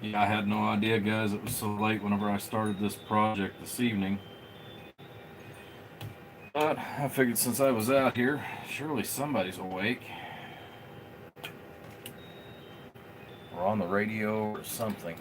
Yeah, I had no idea, guys. It was so late whenever I started this project this evening. But I figured since I was out here, surely somebody's awake. Or on the radio or something.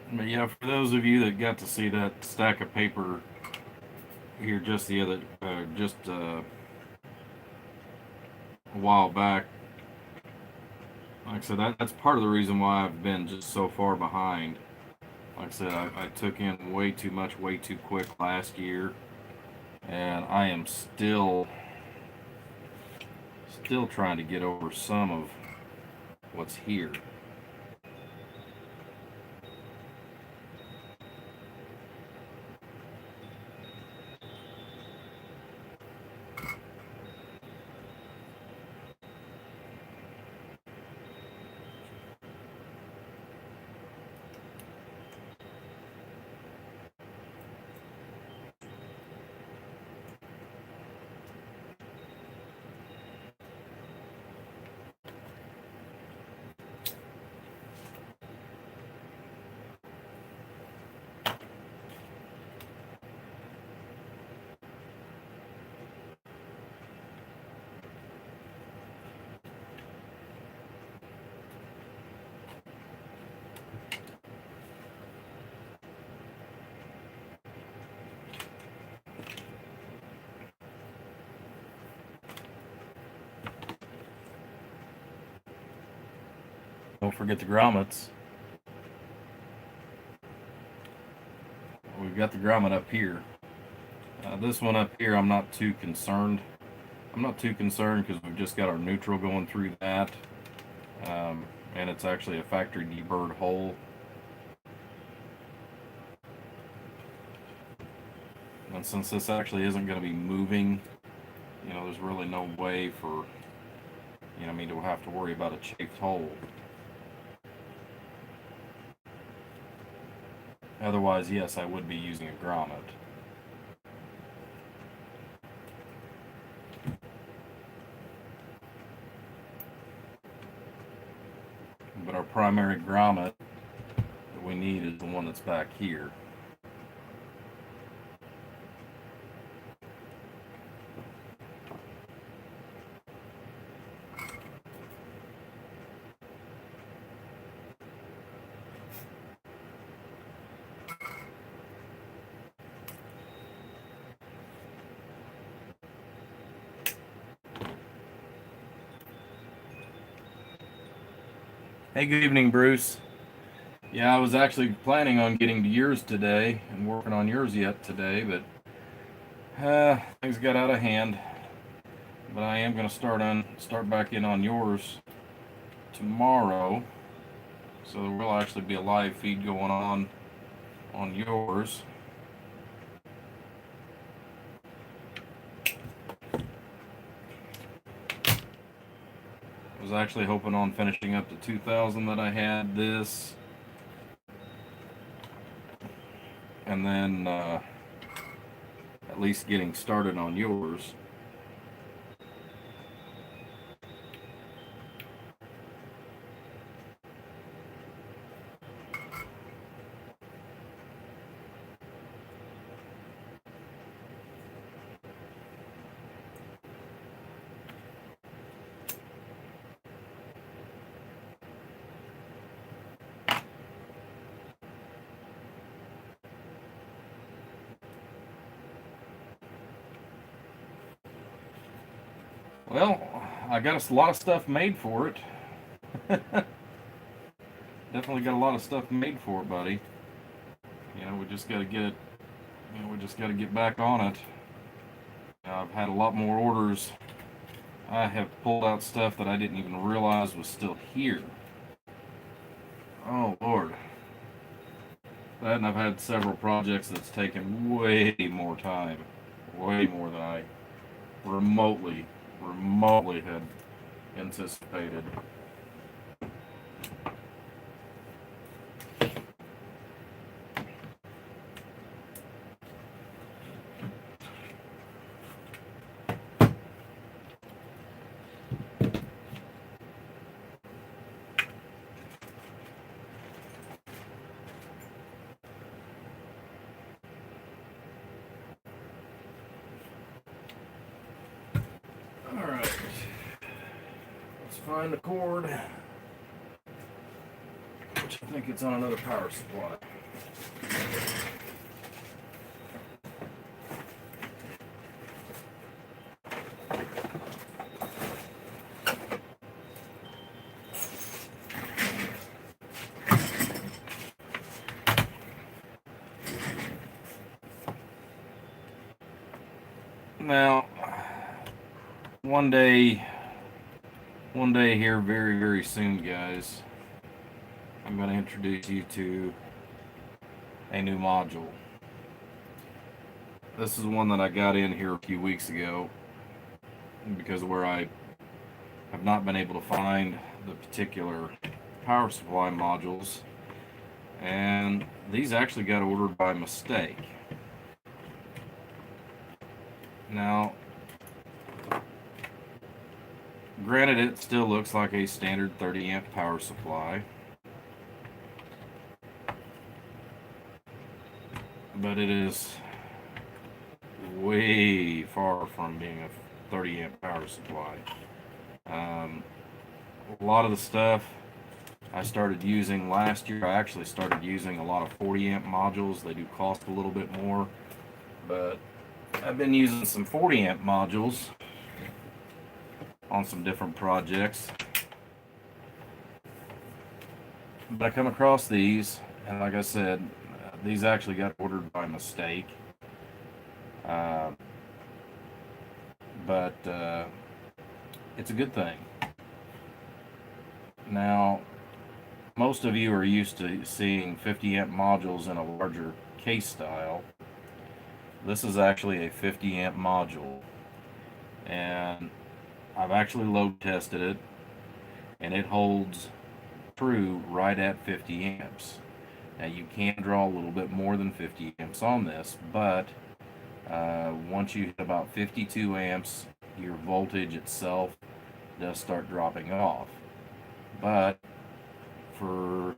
But yeah, for those of you that got to see that stack of paper here just the other, a while back, like I said, that's part of the reason why I've been just so far behind. Like I said, I took in way too much, way too quick last year, and I am still trying to get over some of what's here. Don't forget the grommets. We've got the grommet up here. This one up here, I'm not too concerned. I'm not too concerned because we've just got our neutral going through that. And it's actually a factory deburred hole. And since this actually isn't going to be moving, there's really no way for, me to have to worry about a chafed hole. Otherwise, yes, I would be using a grommet. But our primary grommet that we need is the one that's back here. Hey, good evening, Bruce. Yeah, I was actually planning on getting to yours today and working on yours yet today, but things got out of hand. But I am going to start back in on yours tomorrow, so there will actually be a live feed going on yours. I was actually hoping on finishing up the 2000 that I had this, and then at least getting started on yours. Well, I got a lot of stuff made for it. Definitely got a lot of stuff made for it, buddy. We just got to get it. We just got to get back on it. I've had a lot more orders. I have pulled out stuff that I didn't even realize was still here. Oh Lord. That, and I've had several projects that's taken way more time, way more than I remotely had anticipated. Alright, let's find the cord, which I think it's on another power supply. Now, one day here, very, very soon, guys, I'm going to introduce you to a new module. This is one that I got in here a few weeks ago because where I have not been able to find the particular power supply modules, and these actually got ordered by mistake. Now, granted, it still looks like a standard 30 amp power supply, but it is way far from being a 30 amp power supply. A lot of the stuff I started using last year, I actually started using a lot of 40 amp modules. They do cost a little bit more, but I've been using some 40 amp modules on some different projects. But I come across these, and like I said, these actually got ordered by mistake. But it's a good thing. Now, most of you are used to seeing 50 amp modules in a larger case style. This is actually a 50 amp module, and I've actually load tested it, and it holds true right at 50 amps. Now you can draw a little bit more than 50 amps on this, but once you hit about 52 amps, your voltage itself does start dropping off. But for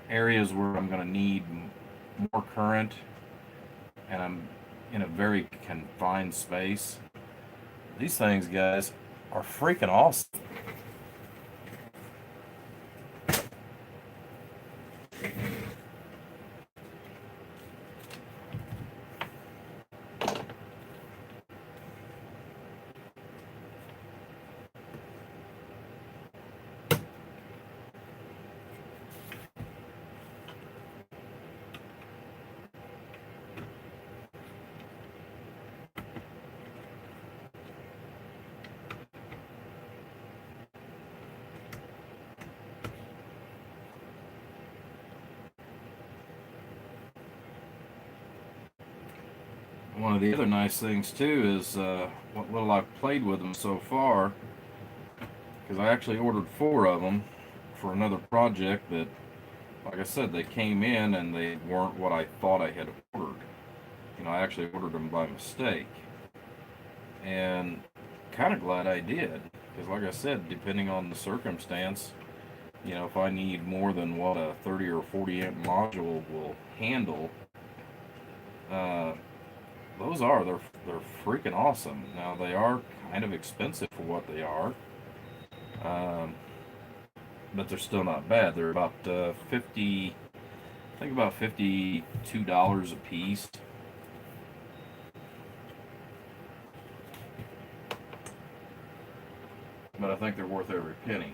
areas where I'm going to need more current and I'm in a very confined space, these things, guys, are freaking awesome. One of the other nice things too is what little I've played with them so far, because I actually ordered 4 of them for another project that, like I said, they came in and they weren't what I thought I had ordered. I actually ordered them by mistake, and kind of glad I did, because like I said, depending on the circumstance, if I need more than what a 30 or 40 amp module will handle, they're freaking awesome. Now they are kind of expensive for what they are, but they're still not bad. They're about I think about $52 a piece. but I think they're worth every penny.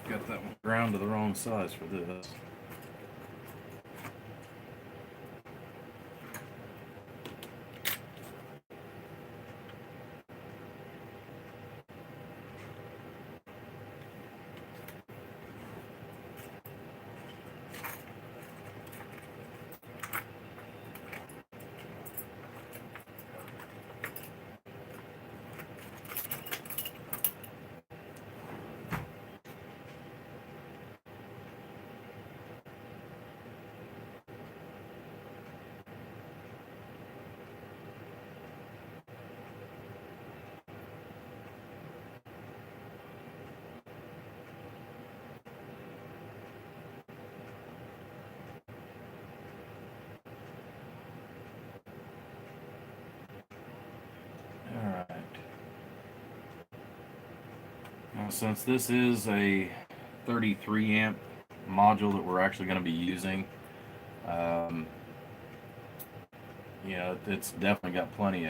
Got that one ground to the wrong size for this. Alright. Now, since this is a 33 amp module that we're actually going to be using, you know, it's definitely got plenty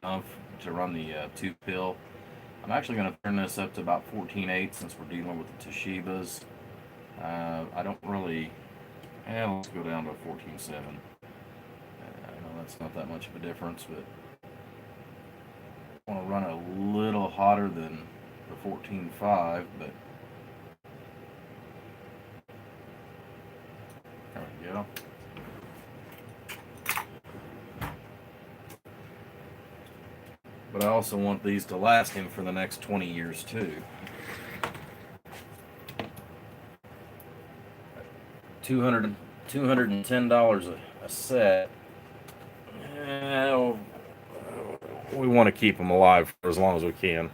enough to run the 2 pill. I'm actually going to turn this up to about 14/8 since we're dealing with the Toshibas. I don't really, let's go down to 14/7. I know that's not that much of a difference, but I want to run it a little hotter than the 14.5, but there we go. But I also want these to last him for the next 20 years too. $210 a set. We want to keep them alive for as long as we can.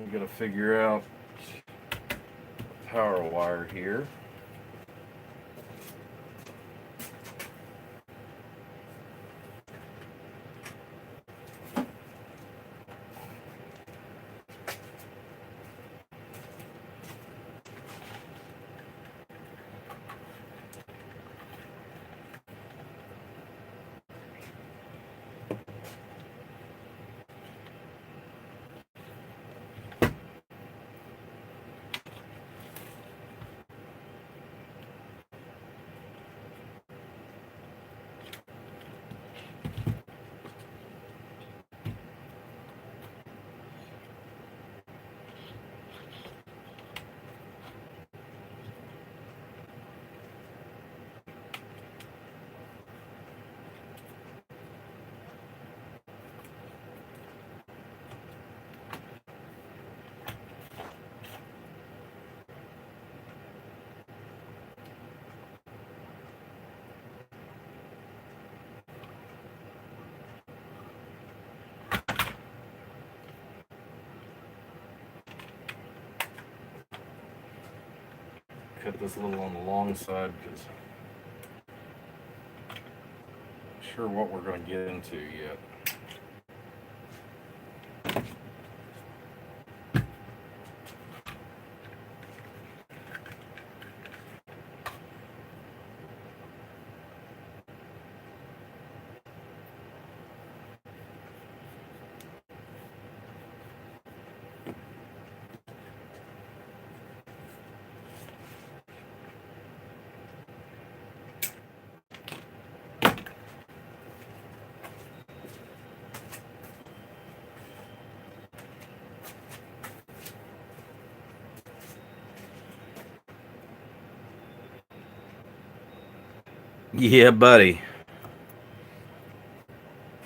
We got to figure out the power wire here. Cut this a little on the long side because I'm not sure what we're going to get into yet. Yeah, buddy.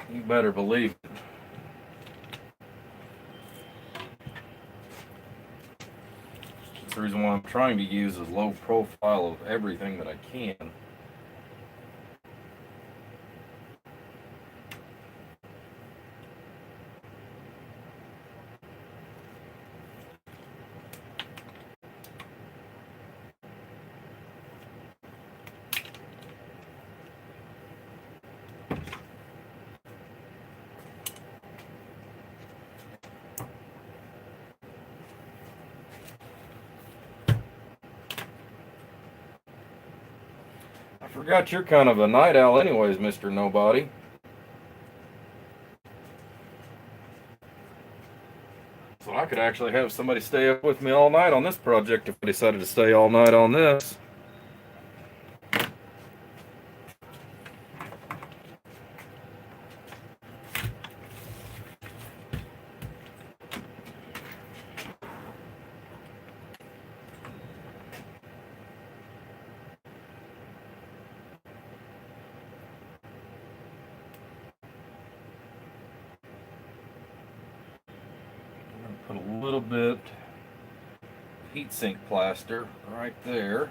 You better believe it. That's the reason why I'm trying to use as low profile of everything that I can. I forgot you're kind of a night owl anyways, Mr. Nobody. So I could actually have somebody stay up with me all night on this project if I decided to stay all night on this. I'm going to put a little bit of heatsink plaster right there.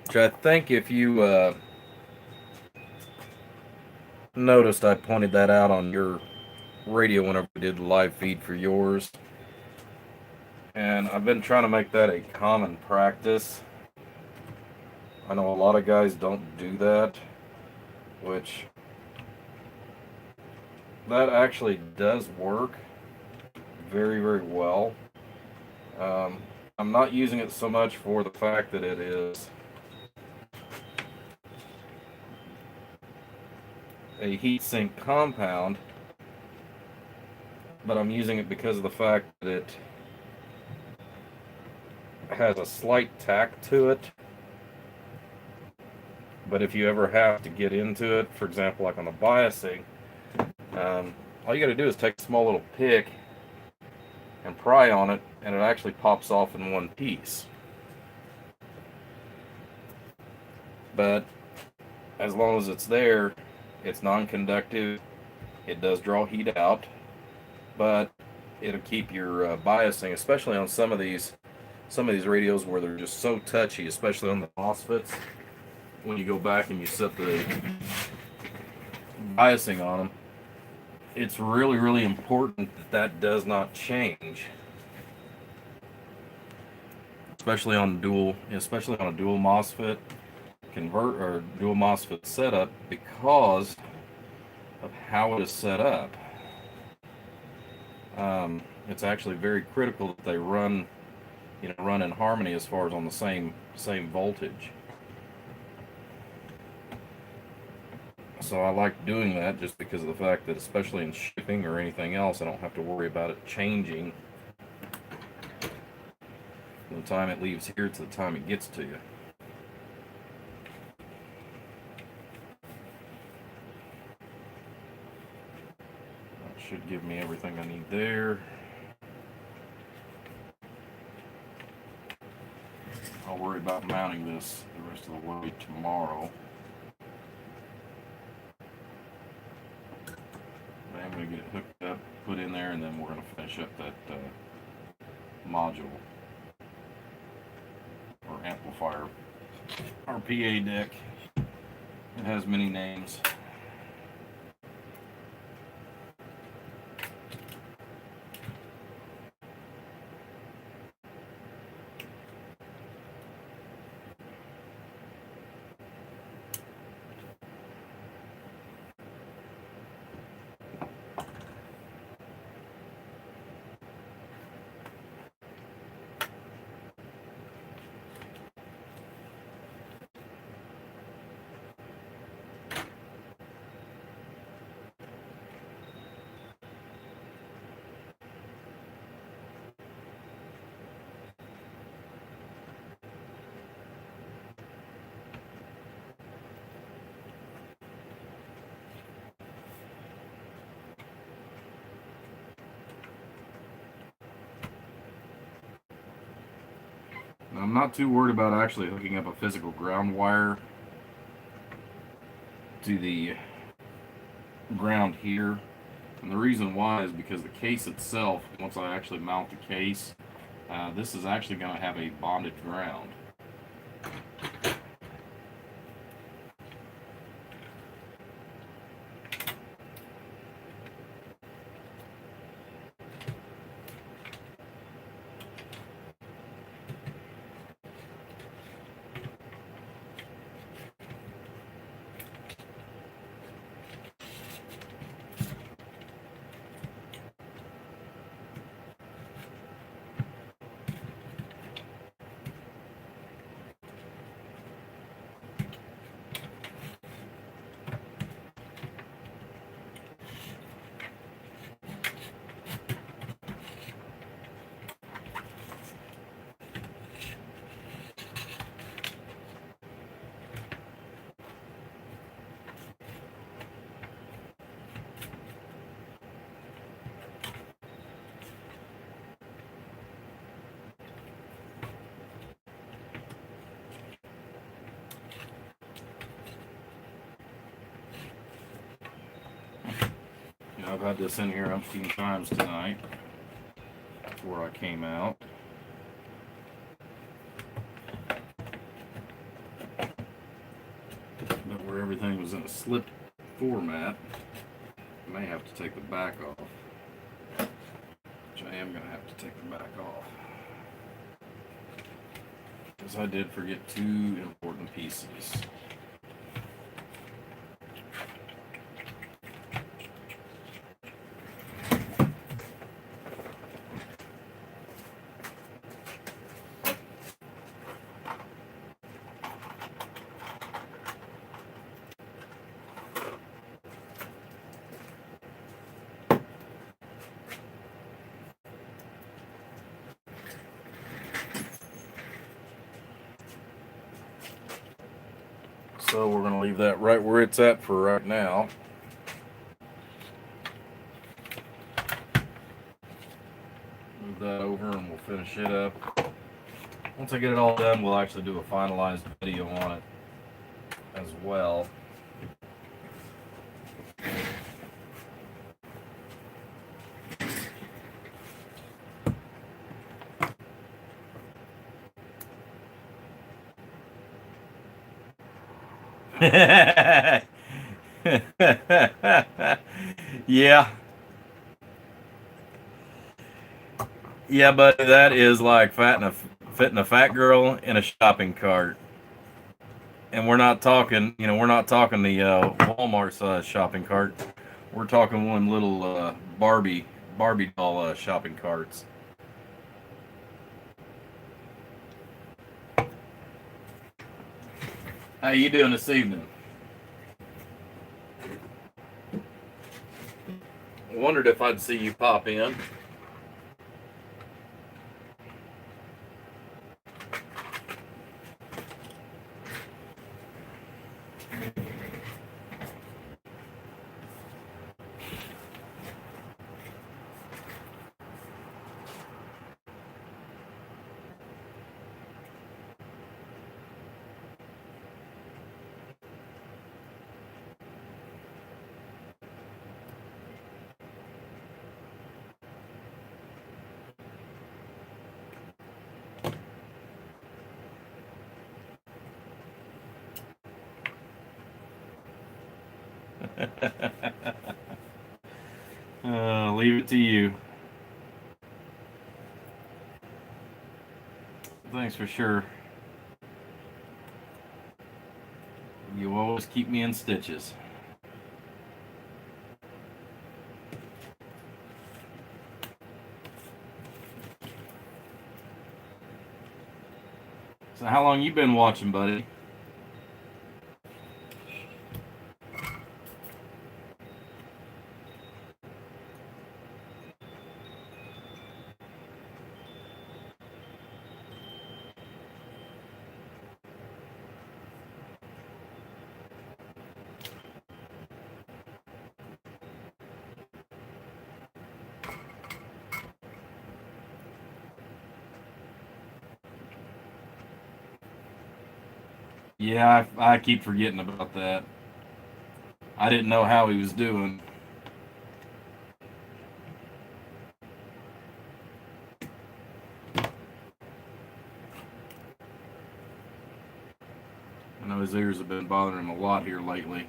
Which I think if you noticed, I pointed that out on your radio whenever we did the live feed for yours. And I've been trying to make that a common practice. I know a lot of guys don't do that, which that actually does work very, very well. I'm not using it so much for the fact that it is a heatsink compound, but I'm using it because of the fact that it has a slight tack to it. But if you ever have to get into it, for example, like on the biasing, all you got to do is take a small little pick and pry on it, and it actually pops off in one piece. But as long as it's there, it's non-conductive. It does draw heat out, but it'll keep your biasing, especially on some of these radios where they're just so touchy, especially on the MOSFETs. When you go back and you set the biasing on them, it's really, really important that that does not change, especially on a dual MOSFET convert or dual MOSFET setup, because of how it is set up. It's actually very critical that they run in harmony as far as on the same voltage. So I like doing that just because of the fact that, especially in shipping or anything else, I don't have to worry about it changing from the time it leaves here to the time it gets to you. That should give me everything I need there. I'll worry about mounting this the rest of the way tomorrow. I'm going to get it hooked up, put in there, and then we're going to finish up that module or amplifier. Our PA deck. It has many names. I'm not too worried about actually hooking up a physical ground wire to the ground here. And the reason why is because the case itself, once I actually mount the case, this is actually going to have a bonded ground. I've had this in here umpteen times tonight before I came out. But where everything was in a slip format, I may have to take the back off. Which I am going to have to take the back off. Because I did forget two important pieces. So we're going to leave that right where it's at for right now. Move that over and we'll finish it up. Once I get it all done, we'll actually do a finalized video on it as well. Yeah. Yeah, buddy, that is like fitting a fat girl in a shopping cart. And we're not talking, we're not talking the Walmart size shopping cart. We're talking one little Barbie doll shopping carts. How you doing this evening? Wondered if I'd see you pop in. Leave it to you. Thanks for sure. You always keep me in stitches. So how long you been watching, buddy? Yeah, I keep forgetting about that. I didn't know how he was doing. I know his ears have been bothering him a lot here lately.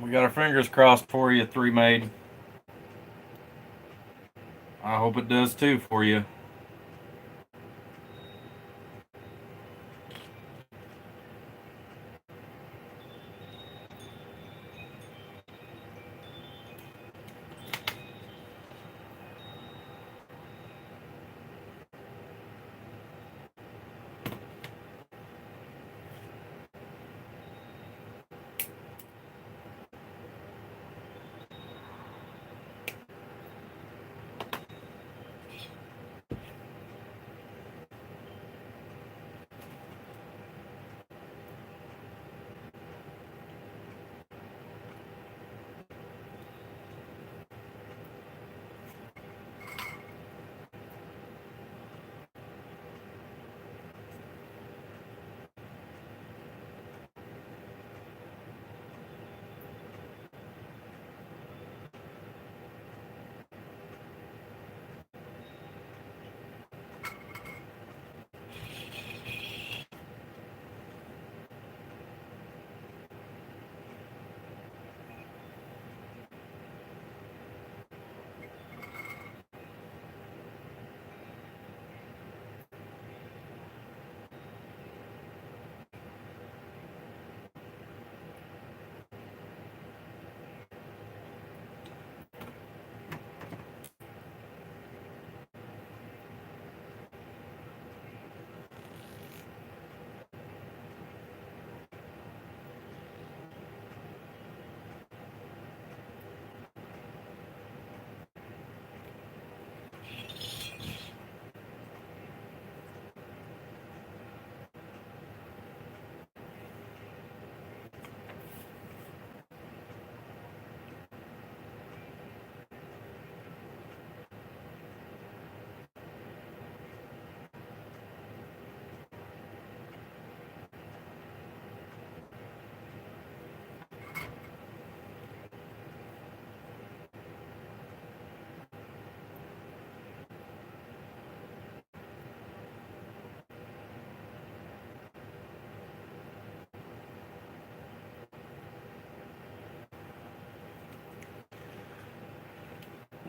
We got our fingers crossed for you, Three Maid. I hope it does too for you.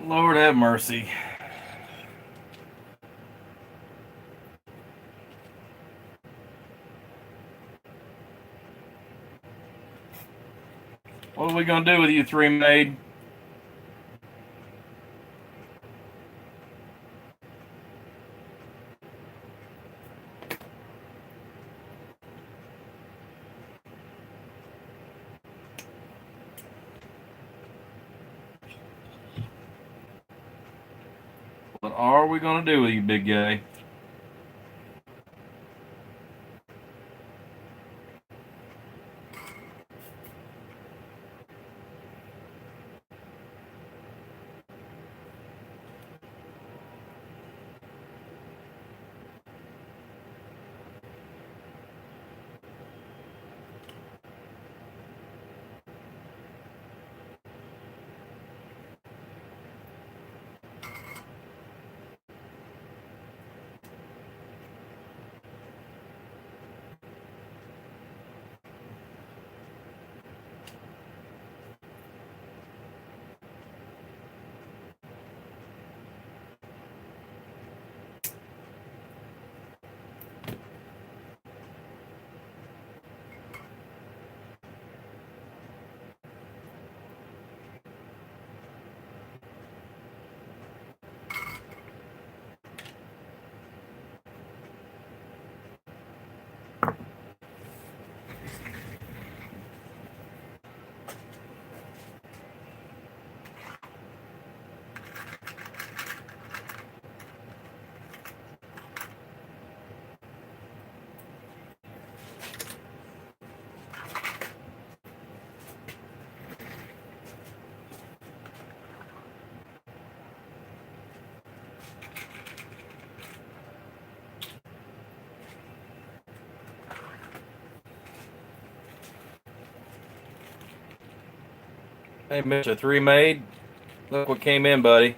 Lord have mercy. What are we gonna do with you three, maid? What are we gonna do with you, big guy? Hey, Mr. Three Maid. Look what came in, buddy.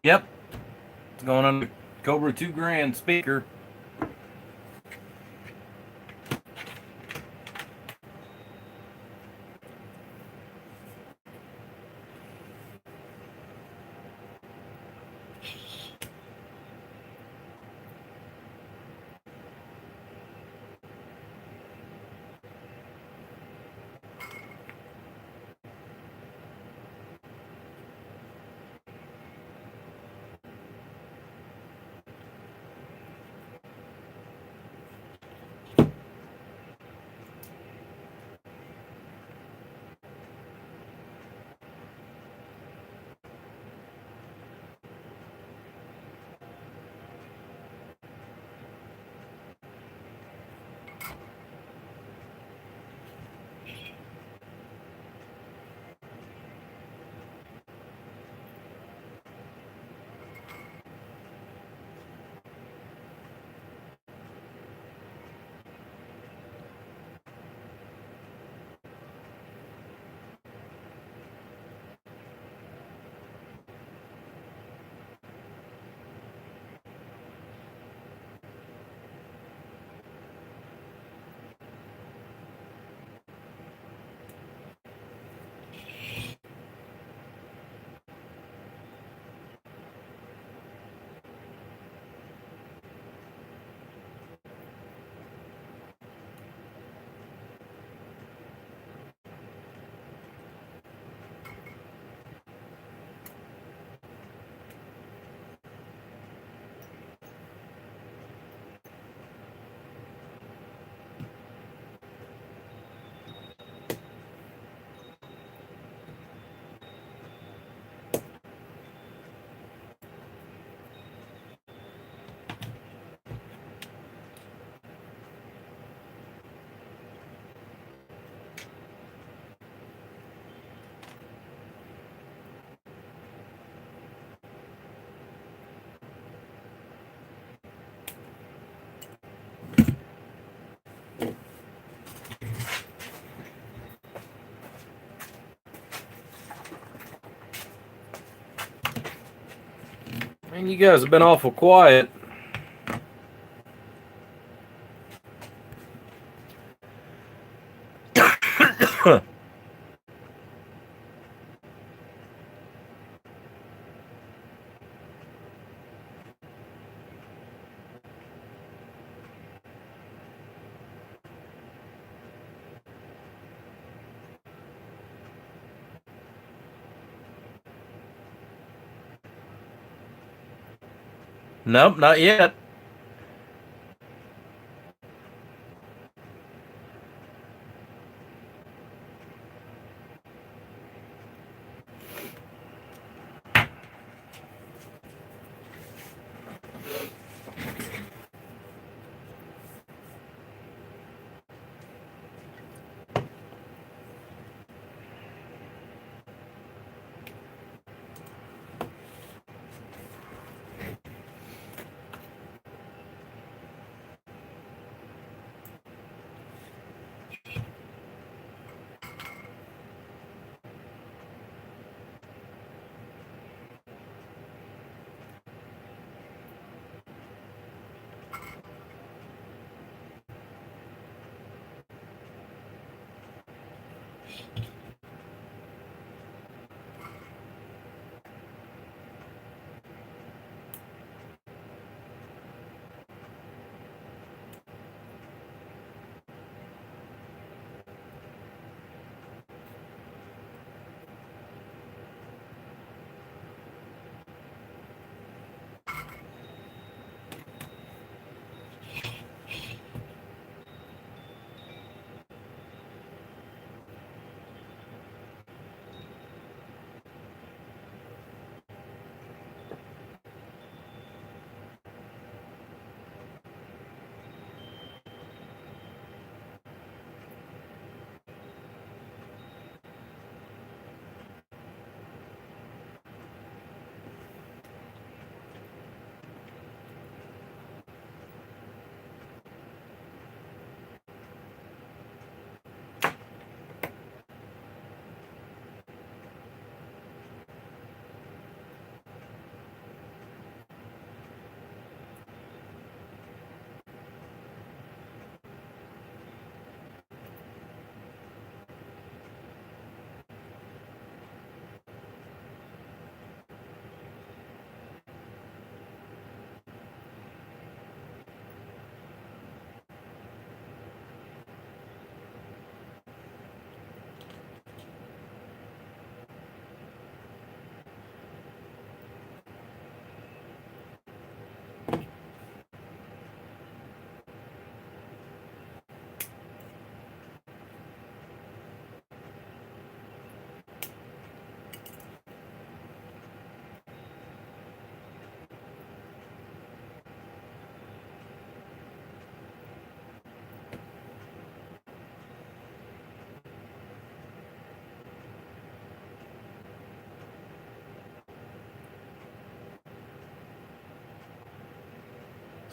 Yep, it's going on the Cobra 2 grand speaker. Man, you guys have been awful quiet. Nope, not yet.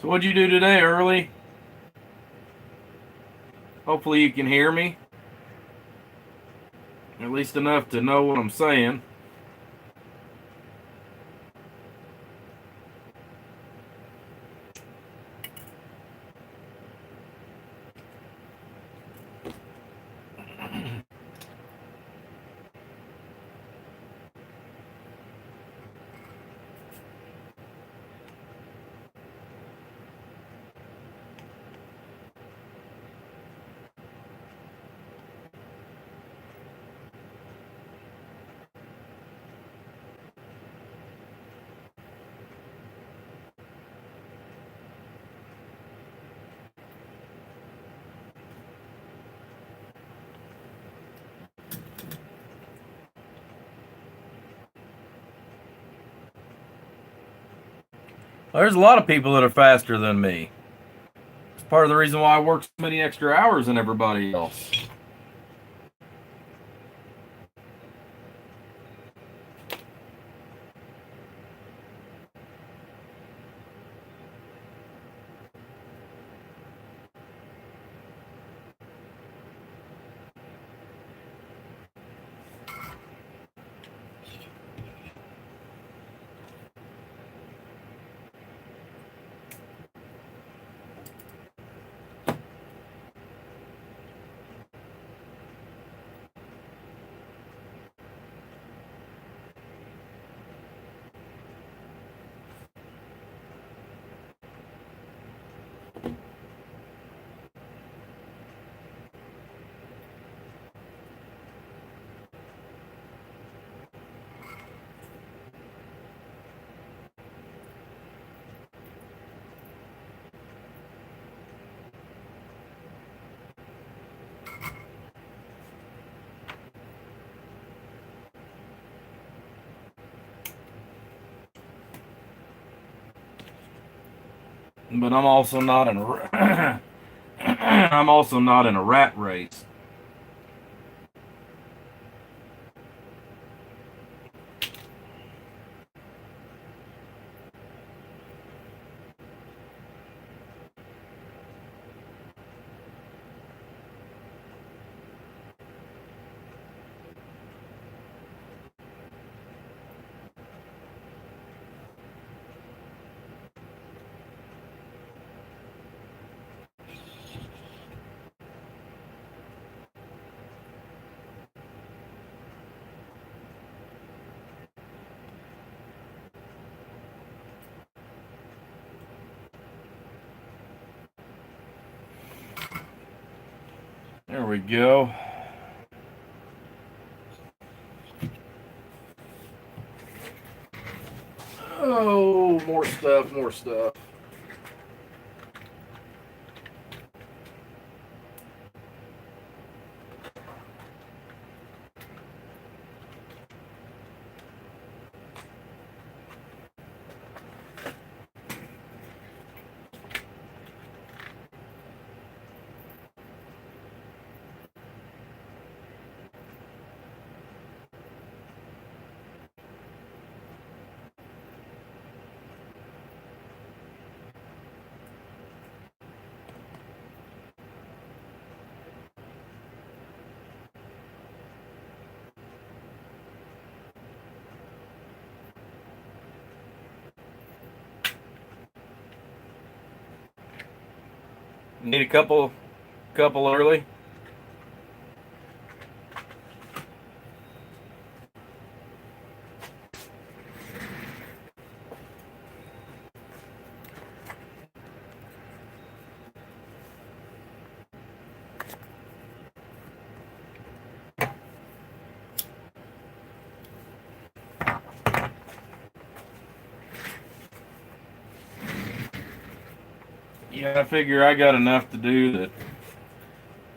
So what'd you do today, Early? Hopefully you can hear me. At least enough to know what I'm saying. There's a lot of people that are faster than me. It's part of the reason why I work so many extra hours than everybody else. but I'm also not in a I'm also not in a rat race. There we go. Oh, more stuff, more stuff. Need a couple early. Yeah, I figure I got enough to do that.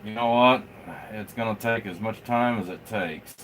You know what? It's gonna take as much time as it takes.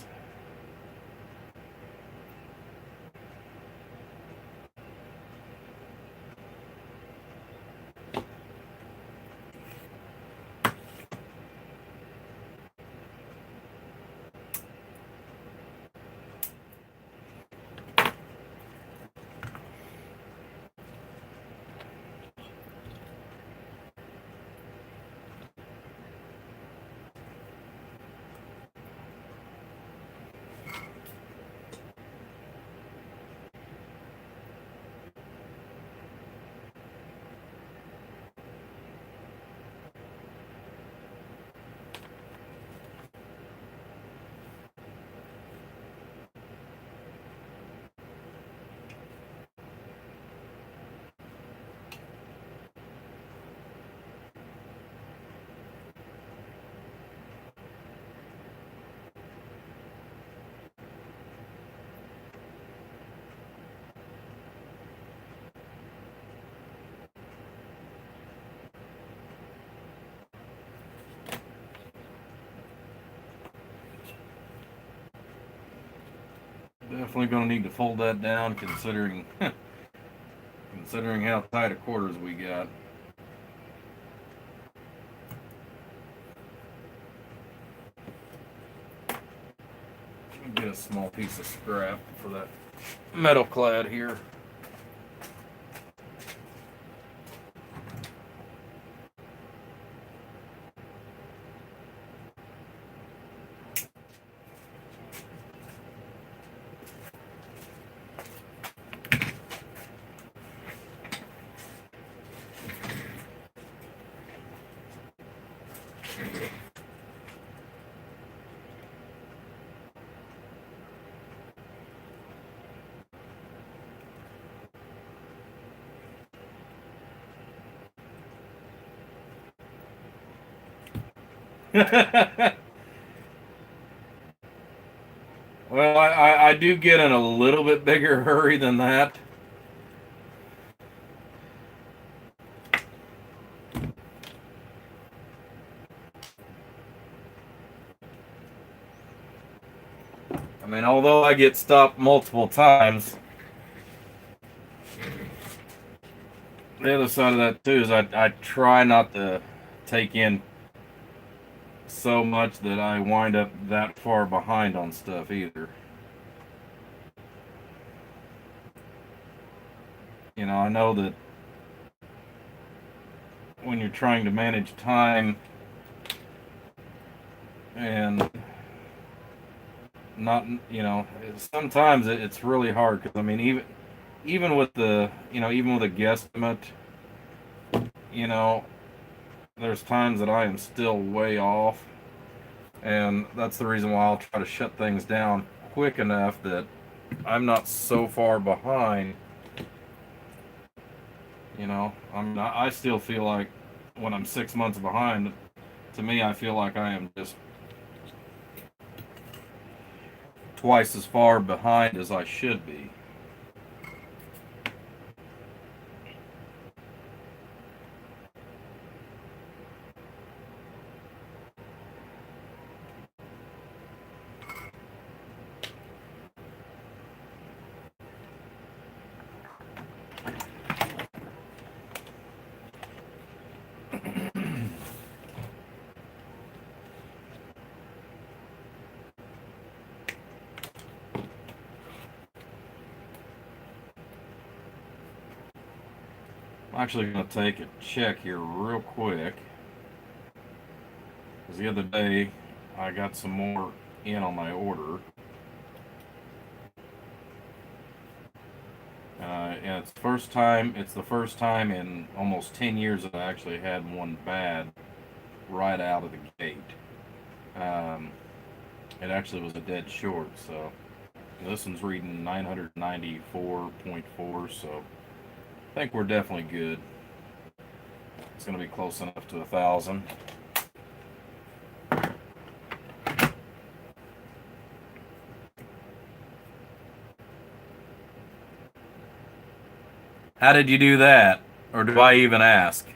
Definitely gonna need to fold that down, considering how tight of quarters we got. Get a small piece of scrap for that metal clad here. Well, I do get in a little bit bigger hurry than that. I mean, although I get stopped multiple times, the other side of that too is I try not to take in so much that I wind up that far behind on stuff either. I know that when you're trying to manage time and not, sometimes it's really hard because I mean, even with even with a guesstimate, you know, there's times that I am still way off, and that's the reason why I'll try to shut things down quick enough that I'm not so far behind. I still feel like when I'm 6 months behind, to me, I feel like I am just twice as far behind as I should be. I'm actually going to take a check here real quick because the other day I got some more in on my order. And it's the first time in almost 10 years that I actually had one bad right out of the gate. Um, it actually was a dead short, so this one's reading 994.4, so I think we're definitely good. It's going to be close enough to 1,000. How did you do that? Or do I even ask?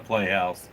Playhouse.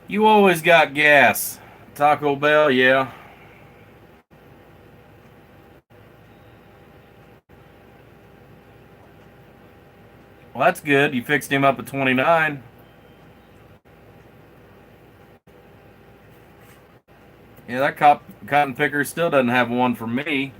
You always got gas. Taco Bell, yeah. Well, that's good. You fixed him up at 29. Yeah, that cotton picker still doesn't have one for me.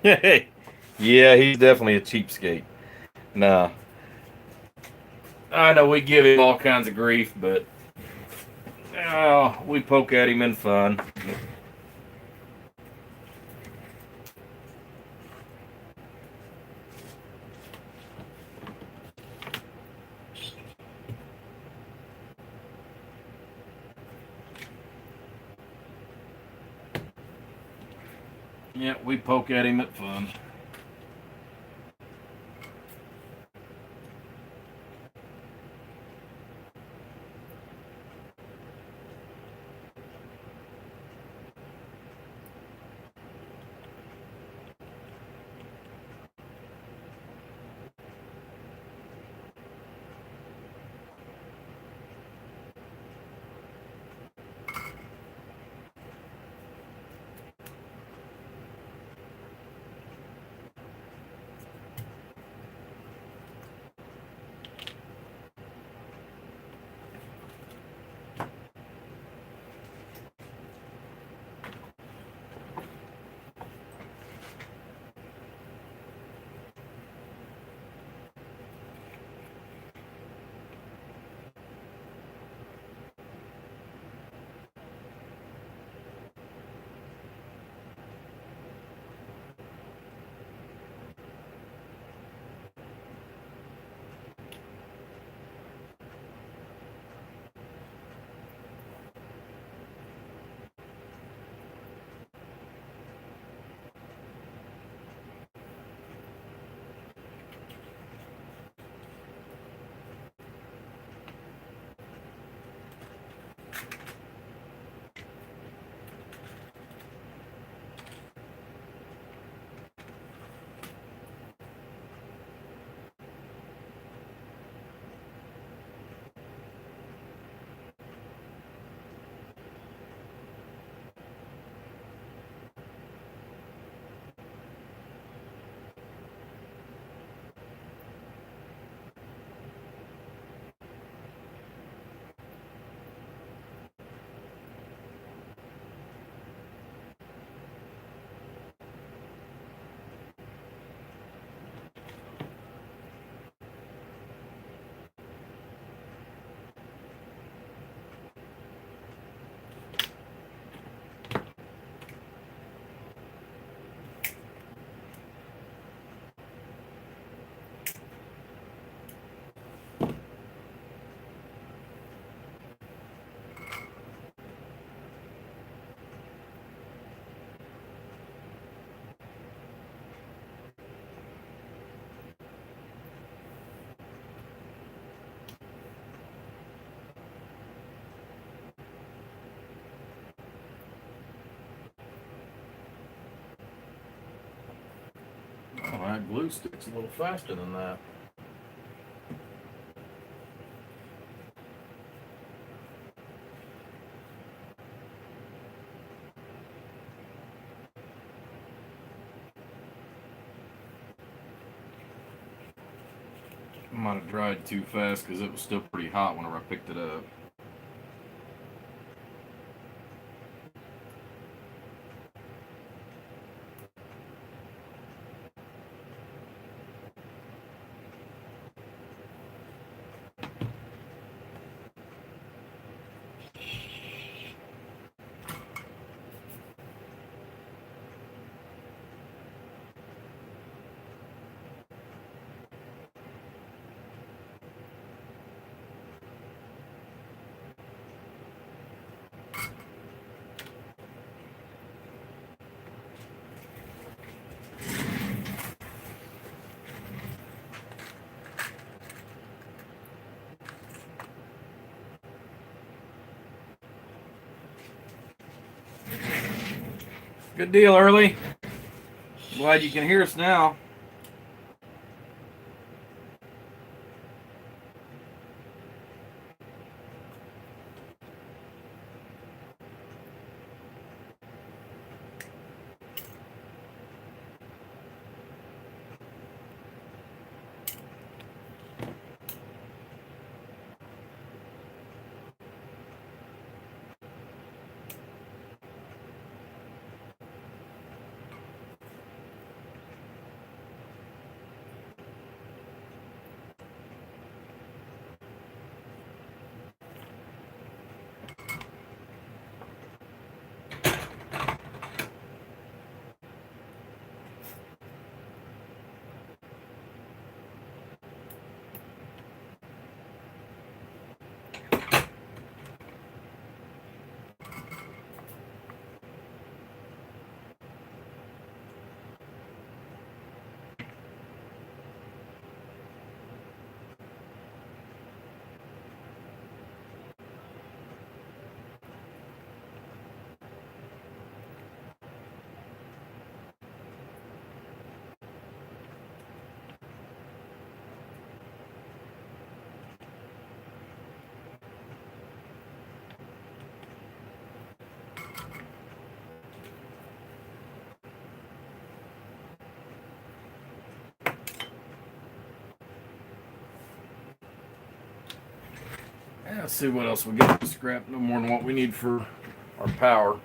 Yeah, he's definitely a cheapskate. Nah, I know we give him all kinds of grief, but we poke at him in fun. Yeah, we poke at him at fun. Oh, that glue sticks a little faster than that. Might have dried too fast because it was still pretty hot whenever I picked it up. Good deal, Early. Glad you can hear us now. Let's see what else we got. Scrap no more than what we need for our power.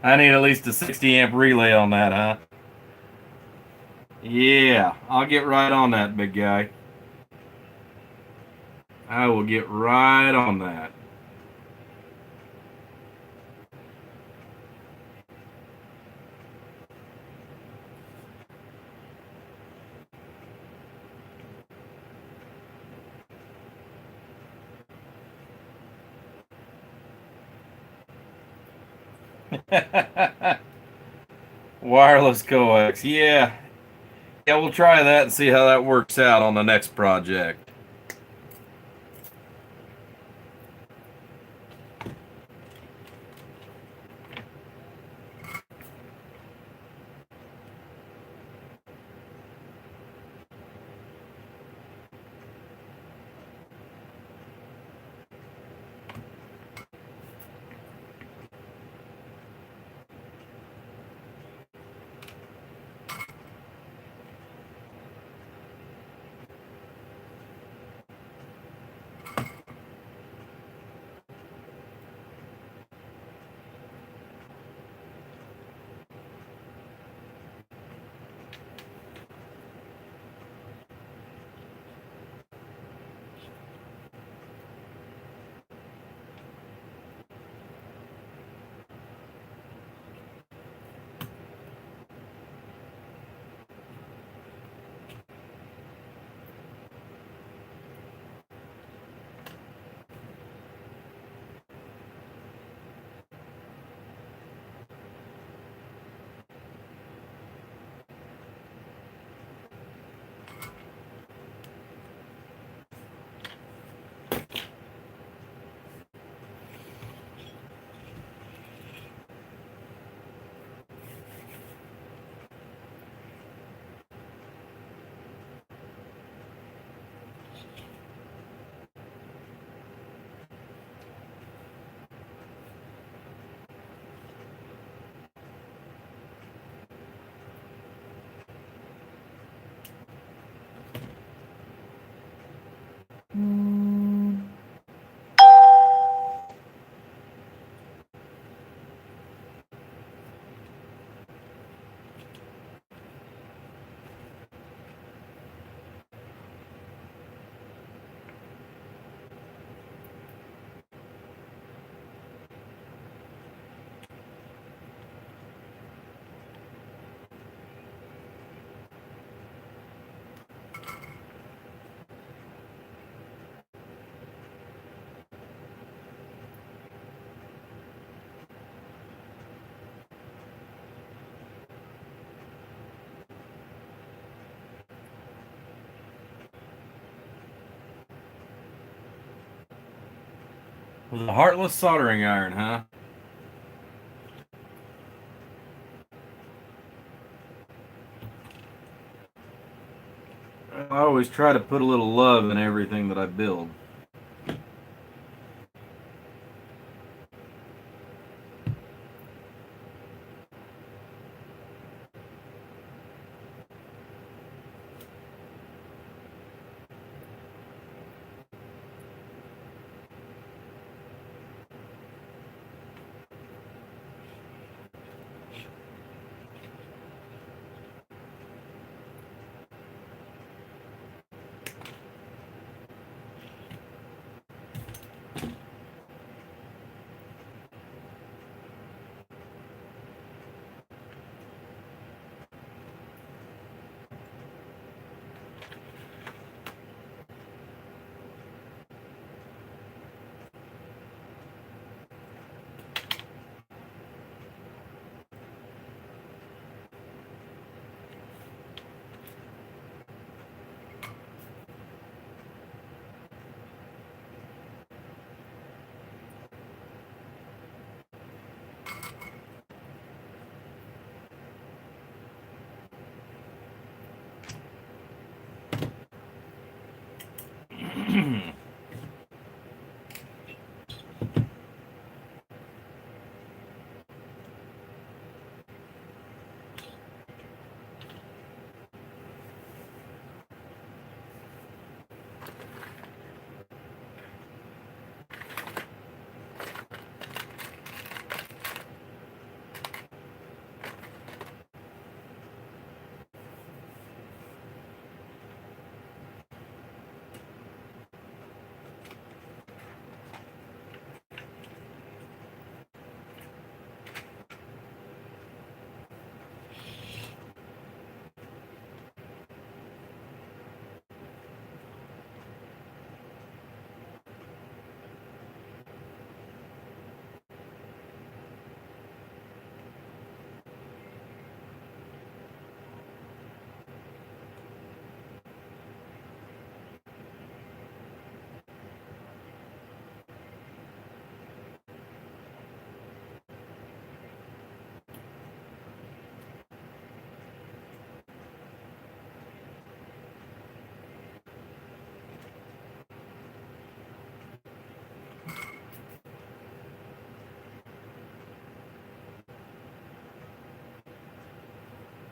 I need at least a 60 amp relay on that, huh? Yeah, I'll get right on that, big guy. I will get right on that. Wireless coax, yeah. Yeah, we'll try that and see how that works out on the next project. With a heartless soldering iron, huh? I always try to put a little love in everything that I build.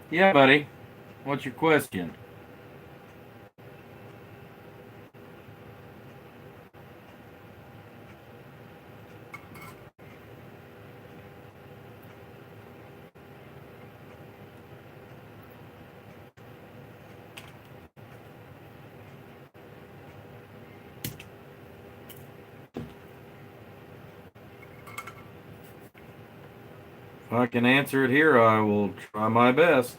Yeah, buddy. What's your question? If I can answer it here, I will try my best.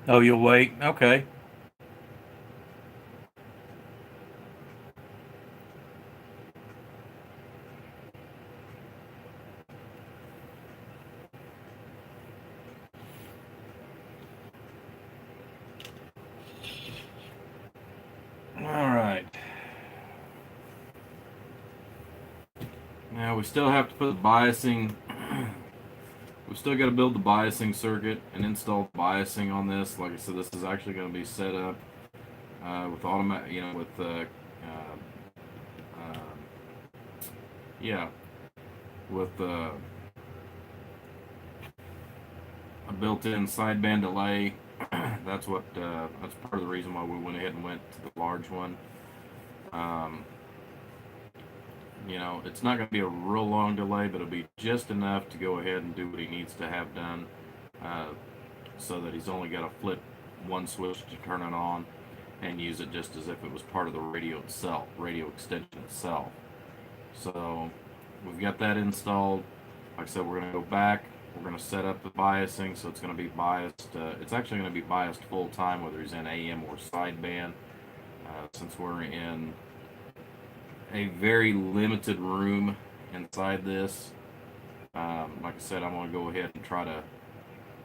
Oh, you'll wait? Okay. Now we still have to put the biasing. We still got to build the biasing circuit and install biasing on this. Like I said, this is actually going to be set up with automatic, with yeah, with a built-in sideband delay. That's part of the reason why we went ahead and went to the large one. It's not going to be a real long delay, but it'll be just enough to go ahead and do what he needs to have done, so that he's only got to flip one switch to turn it on and use it just as if it was part of the radio extension itself. So we've got that installed. Like I said, we're going to go back. We're going to set up the biasing, so it's going to be biased. It's actually going to be biased full time, whether he's in AM or sideband, since we're in a very limited room inside this. Like I said, I'm going to go ahead and try to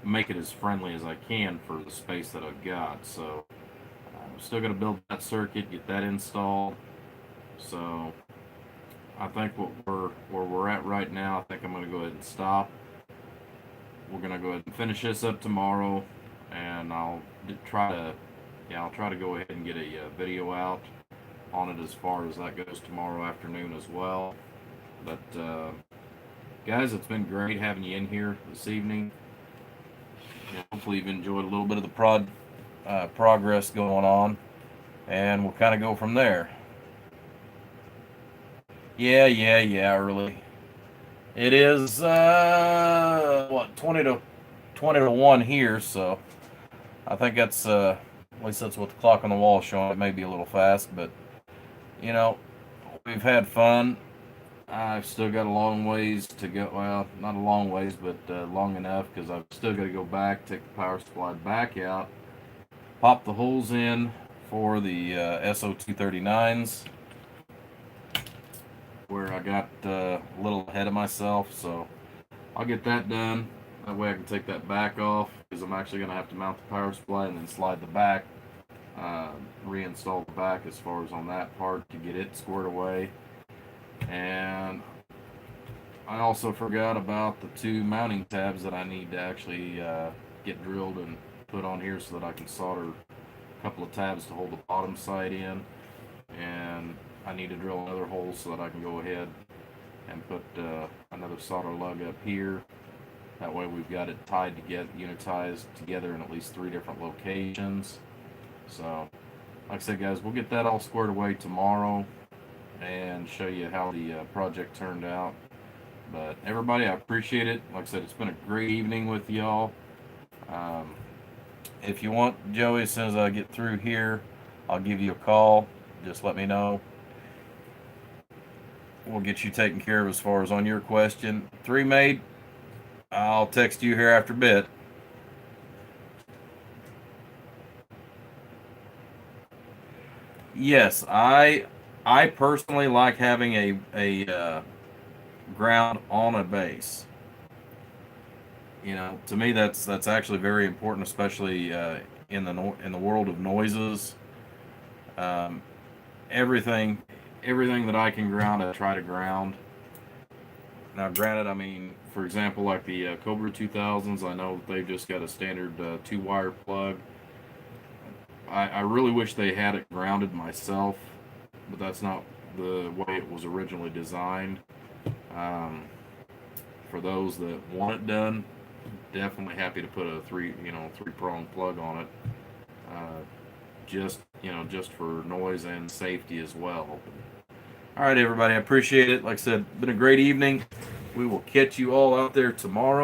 make it as friendly as I can for the space that I've got. So I'm still going to build that circuit, get that installed. So I think where we're at right now, I think I'm going to go ahead and stop. We're going to go ahead and finish this up tomorrow, and I'll try to go ahead and get a video out on it as far as that goes tomorrow afternoon as well. But guys, it's been great having you in here this evening. Hopefully you've enjoyed a little bit of the progress going on, and we'll kind of go from there. Yeah, early. It is 20 to 1 here, so I think that's at least that's what the clock on the wall is showing. It may be a little fast, but we've had fun. I've still got a long ways to go. Well, not a long ways, but long enough, because I've still got to go back, take the power supply back out, pop the holes in for the SO239s, where I got a little ahead of myself. So I'll get that done. That way I can take that back off, because I'm actually going to have to mount the power supply and then slide the back, reinstall the back as far as on that part to get it squared away. And I also forgot about the 2 mounting tabs that I need to actually get drilled and put on here, so that I can solder a couple of tabs to hold the bottom side in. And I need to drill another hole so that I can go ahead and put another solder lug up here. That way we've got it tied together, unitized together in at least 3 different locations. So, like I said, guys, we'll get that all squared away tomorrow and show you how the project turned out. But everybody, I appreciate it. Like I said, it's been a great evening with y'all. If you want, Joey, as soon as I get through here, I'll give you a call. Just let me know. We'll get you taken care of as far as on your question. 3 made, I'll text you here after a bit. Yes, I personally like having a ground on a base. To me that's actually very important, especially in the world of noises. Everything that I can ground, I try to ground. Now, granted, I mean, for example, like the Cobra 2000s, I know they've just got a standard 2-wire plug. I really wish they had it grounded myself, but that's not the way it was originally designed. For those that want it done, definitely happy to put a 3-prong plug on it. Just for noise and safety as well. All right, everybody, I appreciate it. Like I said, been a great evening. We will catch you all out there tomorrow.